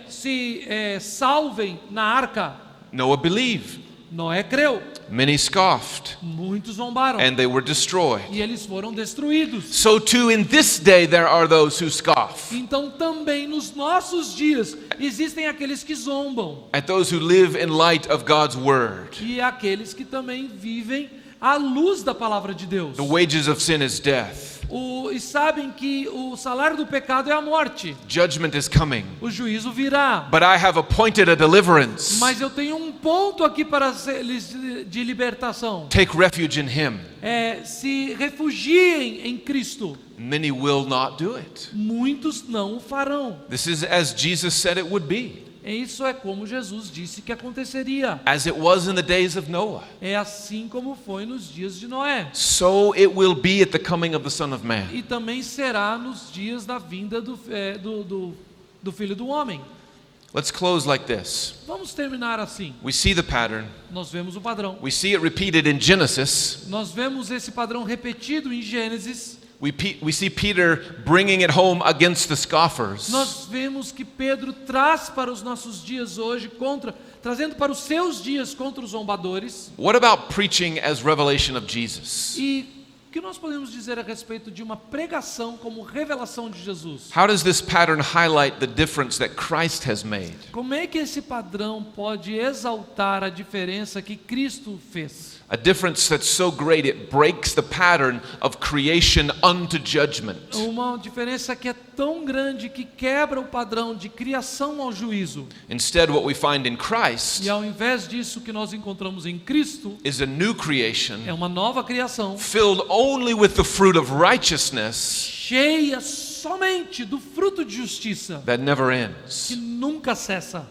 Se salvem na arca. Noah believed. Noé creu, Many scoffed, muitos zombaram and they were destroyed. e eles foram destruídos. So too in this day there are those who scoff Então também nos nossos dias existem aqueles que zombam at those who live in light of God's word. e aqueles que também vivem à luz da palavra de Deus. The wages of sin is death. E sabem que o salário do pecado é a morte. Judgment is coming. O juízo virá. But I have appointed a deliverance. Mas eu tenho um ponto aqui para eles de libertação. Take refuge in him. Se refugiem em Cristo. Many will not do it. Muitos não o farão. This is as Jesus said it would be. Isso é como Jesus disse que aconteceria. As it was in the days of Noah, É assim como foi nos dias de Noé. so it will be at the coming of the Son of Man. E também será nos dias da vinda do Filho do Homem. Let's close like this. Vamos terminar assim. We see the pattern. Nós vemos o padrão. We see it repeated in Genesis. Nós vemos esse padrão repetido em Gênesis. We see Peter bringing it home against the scoffers. Nós vemos que Pedro traz para os nossos dias hoje trazendo para os seus dias contra os zombadores. What about preaching as revelation of Jesus? E o que nós podemos dizer a respeito de uma pregação como revelação de Jesus? How does this pattern highlight the difference that Christ has made? Como é que esse padrão pode exaltar a diferença que Cristo fez? A difference that's so great it breaks the pattern of creation unto judgment. Uma diferença que é tão grande que quebra o padrão de criação ao juízo. Instead, what we find in Christ E ao invés disso, o que nós encontramos em Cristo is a new creation é uma nova criação, filled only with the fruit of righteousness cheia somente do fruto de justiça, that never que ends. nunca cessa.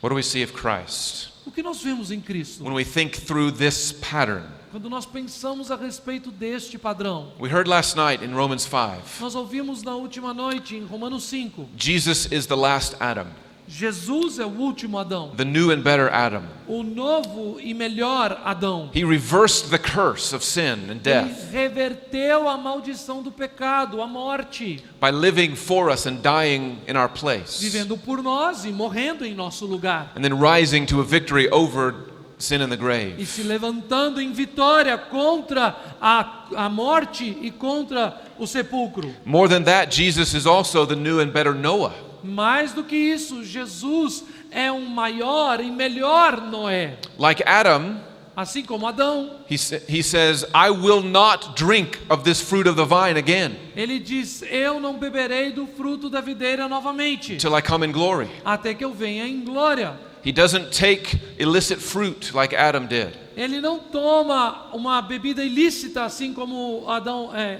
What do we see of Christ? O que nós vemos em Cristo? When we think through this pattern, Quando nós pensamos a respeito deste padrão, we heard last night in Romans 5, nós ouvimos na última noite em Romanos 5, Jesus is the last Adam, Jesus é o último Adão, the new and better Adam. o novo e melhor Adão. He reversed the curse of sin and Ele death reverteu a maldição do pecado, a morte, by living for us and dying in our place, vivendo por nós e morrendo em nosso lugar, and then rising to a victory over sin and the e grave. se levantando em vitória contra a morte e contra o sepulcro. More than that, Jesus is also the new and better Noah. Mais do que isso, Jesus é um maior e melhor Noé. Like Adam, Assim como Adão, he says, I will not drink of this fruit of the vine again ele diz: eu não beberei do fruto da videira novamente, till I come in glory. até que eu venha em glória. He doesn't take illicit fruit like Adam did. Ele não toma uma bebida ilícita assim como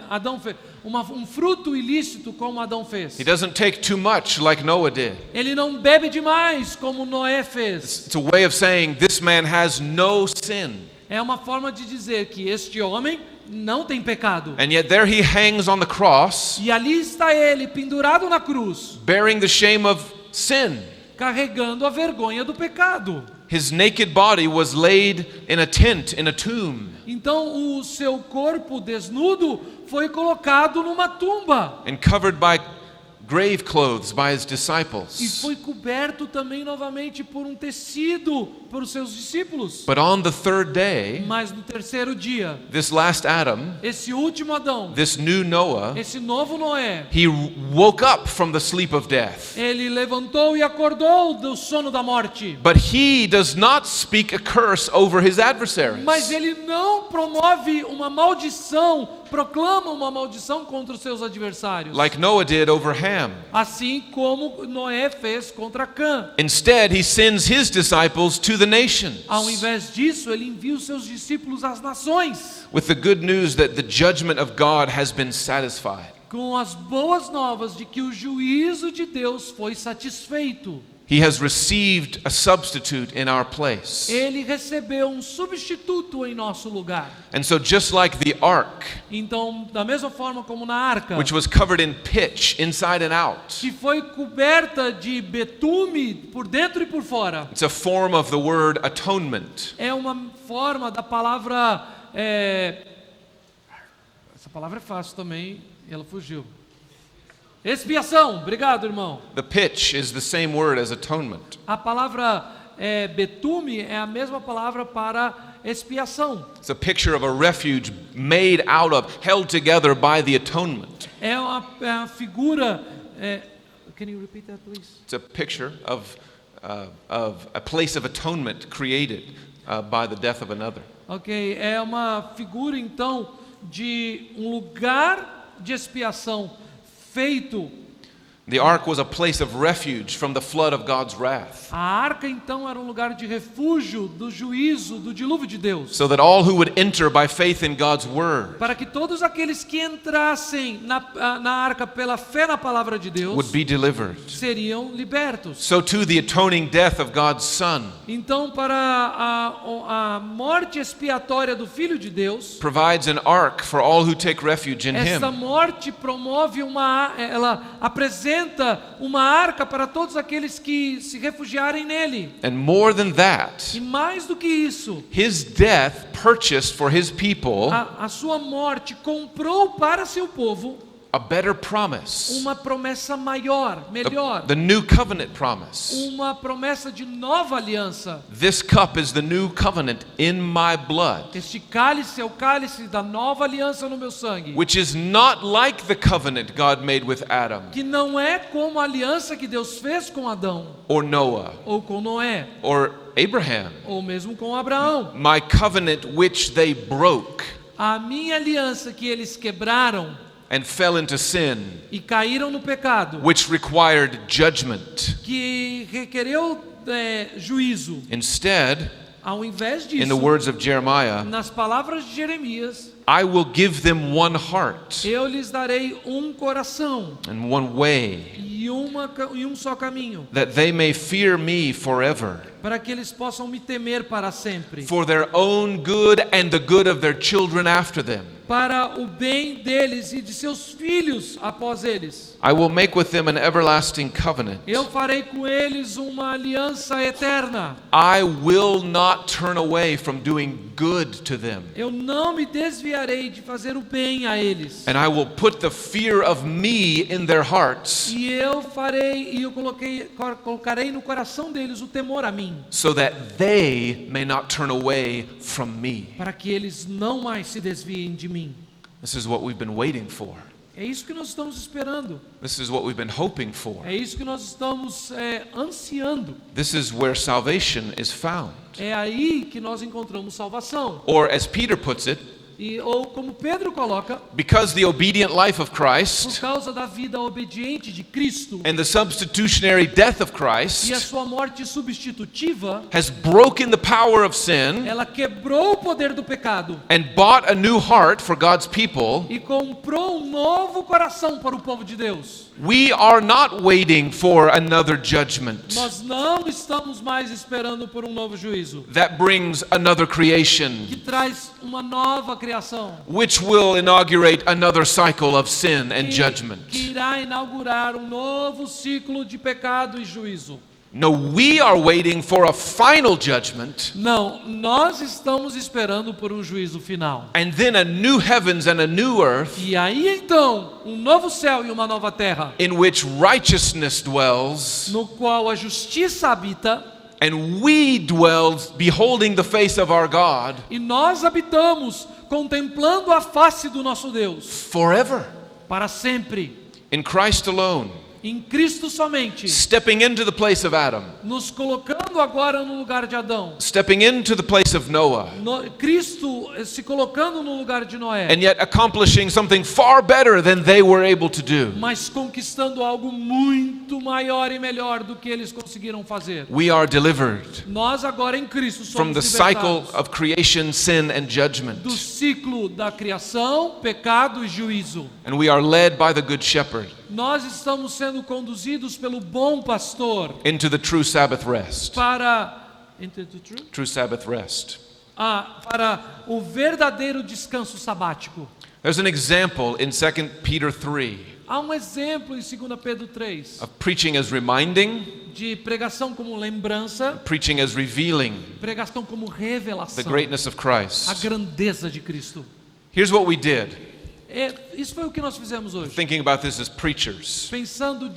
Adão fez, um fruto ilícito como Adão fez. He doesn't take too much like Noah did. Ele não bebe demais como Noé fez. It's a way of saying this man has no sin. É uma forma de dizer que este homem não tem pecado. And yet there he hangs on the cross, E ali está ele, pendurado na cruz, bearing the shame of sin. carregando a vergonha do pecado. His naked body was laid in a tent, in a tomb, Então o seu corpo desnudo foi colocado numa tumba and covered by grave clothes by his e disciples. foi coberto também novamente por um tecido por os seus discípulos. But on the third day, Mas no terceiro dia, this last Adam, esse último Adão, this new Noah, esse novo Noé, he woke up from the sleep of death. ele levantou e acordou do sono da morte. But he does not speak a curse over his adversaries. Mas ele não promove uma maldição, proclama uma maldição contra os seus adversários. Like Noah did over Ham. Assim como Noé fez contra Cã. Instead, he sends his disciples to the nations Ao invés disso, ele envia os seus discípulos às nações, with the good news that the judgment of God has been satisfied. com as boas novas de que o juízo de Deus foi satisfeito. He has received a substitute in our place. Ele recebeu um substituto em nosso lugar. And so just like the ark, Então, da mesma forma como na arca, which was covered in pitch inside and out, que foi coberta de betume por dentro e por fora, it's a form of the word atonement. é uma forma da palavra. Essa palavra é fácil também, e ela fugiu. Expiação, obrigado, irmão. The pitch is the same word as atonement. A palavra betume é a mesma palavra para expiação. It's a picture of a refuge made out of, held together by the atonement. É uma figura. Can you repeat that, please? It's a picture of a place of atonement created by the death of another. Ok, é uma figura então de um lugar de expiação feito. The ark was a place of refuge from the flood of God's wrath, A arca então era um lugar de refúgio do juízo, do dilúvio de Deus. so that all who would enter by faith in God's word Para que todos aqueles que entrassem na arca pela fé na palavra de Deus would be delivered. seriam libertos. So too the atoning death of God's Son Então, para a morte expiatória do Filho de Deus, provides an ark for all who take refuge in essa Him. morte promove ela apresenta uma arca para todos aqueles que se refugiarem nele. And more than that, E mais do que isso, His death purchased for His people a sua morte comprou para seu povo a better promise, uma promessa maior, melhor, the new covenant promise. uma promessa de nova aliança. This cup is the new covenant in my blood, Este cálice é o cálice da nova aliança no meu sangue, which is not like the covenant God made with Adam que não é como a aliança que Deus fez com Adão, or Noah ou com Noé, or Abraham. ou mesmo com Abraão. My covenant which they broke A minha aliança que eles quebraram and fell into sin, e caíram no pecado, which required judgment. que requereu juízo. Instead, Ao invés in the disso, words of Jeremiah, nas palavras de Jeremias, I will give them one heart eu lhes darei um coração and one way, e um só caminho, that they may fear me forever, para que eles possam me temer para sempre, for their own good and the good of their children after them. para o bem deles e de seus filhos após eles. I will make with them an everlasting covenant. Eu farei com eles uma aliança eterna. I will not turn away from doing good to them. Eu não me desviarei de fazer o bem a eles. And I will put the fear of me in their hearts, E eu farei, e eu colocarei no coração deles o temor a mim, so that they may not turn away from me. para que eles não mais se desviem de mim. This is what we've been waiting for. É isso que nós estamos esperando. This is what we've been hoping for. É isso que nós estamos ansiando. This is where salvation is found. É aí que nós encontramos salvação. Or as Peter puts it, Ou como Pedro coloca, because the obedient life of por Christ causa da vida obediente de Cristo and the substitutionary death of e a Christ sua morte substitutiva, has broken the power of sin ela quebrou o poder do pecado and bought a new heart for God's people, e comprou um novo coração para o povo de Deus. we are not waiting for another judgment Nós não estamos mais esperando por um novo juízo that brings another creation. que traz uma nova criação. criação. which will inaugurate another cycle of sin and Que judgment. irá inaugurar um novo ciclo de pecado e juízo. No, we are waiting for a final judgment Não, nós estamos esperando por um juízo final. and then a new heavens and a new earth E aí então, um novo céu e uma nova terra, in which righteousness dwells no qual a justiça habita, and we dwell beholding the face of our God e nós habitamos contemplando a face do nosso Deus forever para sempre, in Christ alone, em Cristo somente, stepping into the place of Adam, nos colocando agora no lugar de Adão. stepping into the place of Noah, Cristo se colocando no lugar de Noé, and yet accomplishing something far better than they were able to do. mas conquistando algo muito maior e melhor do que eles conseguiram fazer. We are delivered Nós agora em Cristo from somos the cycle libertados of creation, sin, and judgment, do ciclo da criação, pecado e juízo. and we are led by the Good Shepherd Nós estamos sendo conduzidos pelo bom pastor into the true Sabbath rest. para Sabbath rest. para o verdadeiro descanso sabático. There's an example in 2 Peter 3 Há um exemplo em 2 Pedro 3 of preaching as reminding, de pregação como lembrança, preaching as revealing pregação como the revelação, greatness of a Christ. grandeza de Cristo. Here's what we did, Isso foi o que nós fizemos hoje. thinking about this as preachers. Pensando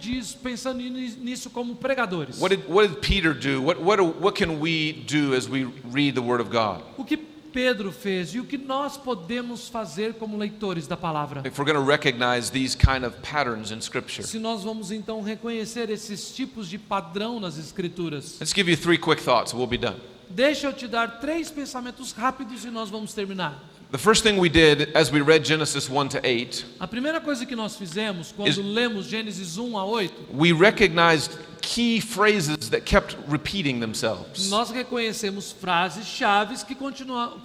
nisso como pregadores. What did Peter do? What can we do as we read the Word of God? O que Pedro fez e o que nós podemos fazer como leitores da palavra? If we're going to recognize these kind of patterns in Scripture. Se nós vamos então reconhecer esses tipos de padrão nas Escrituras. Let's give you 3 quick thoughts and we'll be done. Deixa eu te dar 3 pensamentos rápidos e nós vamos terminar. The first thing we did as we read Genesis 1 to 8, A primeira coisa que nós fizemos quando lemos Gênesis 1 a 8, we recognized key phrases that kept repeating themselves. nós reconhecemos frases chaves que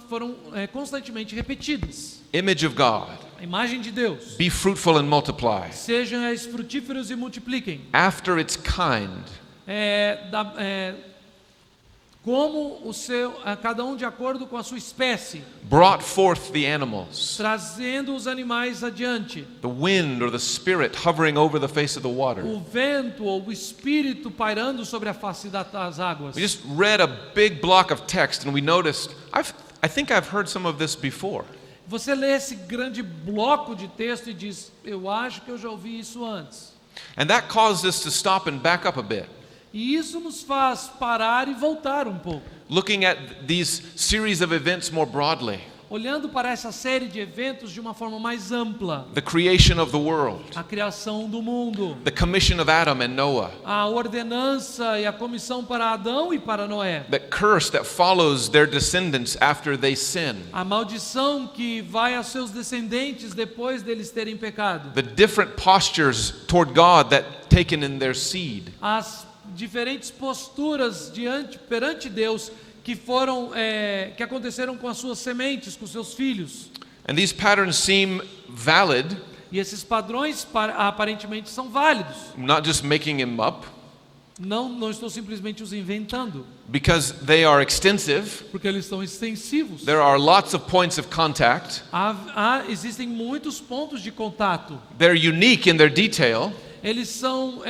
foram constantemente repetidas. Image of God, A imagem de Deus. be fruitful and multiply. Sejam frutíferos e multipliquem. After its kind, Como cada um de acordo com a sua espécie, brought forth the animals, trazendo os animais adiante. the wind or the spirit hovering over the face of the water. O vento ou o espírito pairando sobre a face das águas. We just read a big block of text and we noticed, I think I've heard some of this before. Você lê esse grande bloco de texto e diz, eu acho que eu já ouvi isso antes. And that caused us to stop and back up a bit, E isso nos faz parar e voltar um pouco. looking at these series of events more broadly. Olhando para essa série de eventos de uma forma mais ampla. The creation of the world, A criação do mundo. the commission of Adam and Noah, A ordenança e a comissão para Adão e para Noé. the curse that follows their descendants after they sin, A maldição que vai aos seus descendentes depois deles terem pecado. the different postures toward God that taken in their seed. As diferentes posturas perante Deus que aconteceram com as suas sementes, com seus filhos. And these patterns seem valid, E esses padrões aparentemente são válidos. I'm not just making them up, Não estou simplesmente os inventando, because they are extensive. porque eles são extensivos. There are lots of points of contact. Existem muitos pontos de contato. They're unique in their detail. Eles são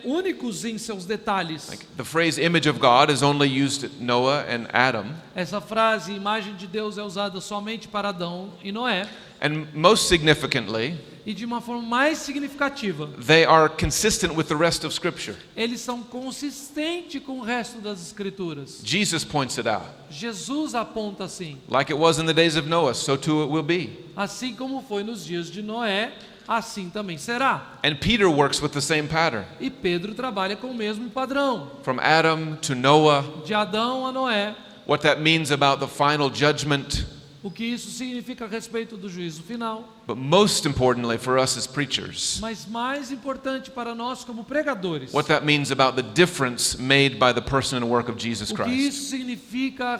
únicos em seus detalhes. The phrase image of God is only used at Noah and Adam. Essa frase, imagem de Deus, é usada somente para Adão e Noé. And most significantly, E de uma forma mais significativa, they are consistent with the rest of Scripture. eles são consistentes com o resto das Escrituras. Jesus points it out. Jesus aponta assim. Like it was in the days of Noah, so too it will be. Assim como foi nos dias de Noé, assim também será. And Peter works with the same pattern. E Pedro trabalha com o mesmo padrão. From Adam to Noah, De Adão a Noé, what that means about the final judgment, o que isso significa a respeito do juízo final. but most importantly for us as preachers, Mas mais importante para nós como pregadores, what that means about the difference made by the person and work of Jesus o que Christ. isso significa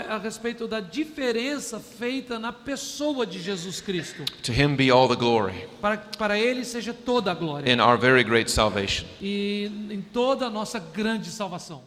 a respeito da diferença feita na pessoa de Jesus Cristo. To him be all the glory Para Ele seja toda a glória in our very great salvation. e em toda a nossa grande salvação.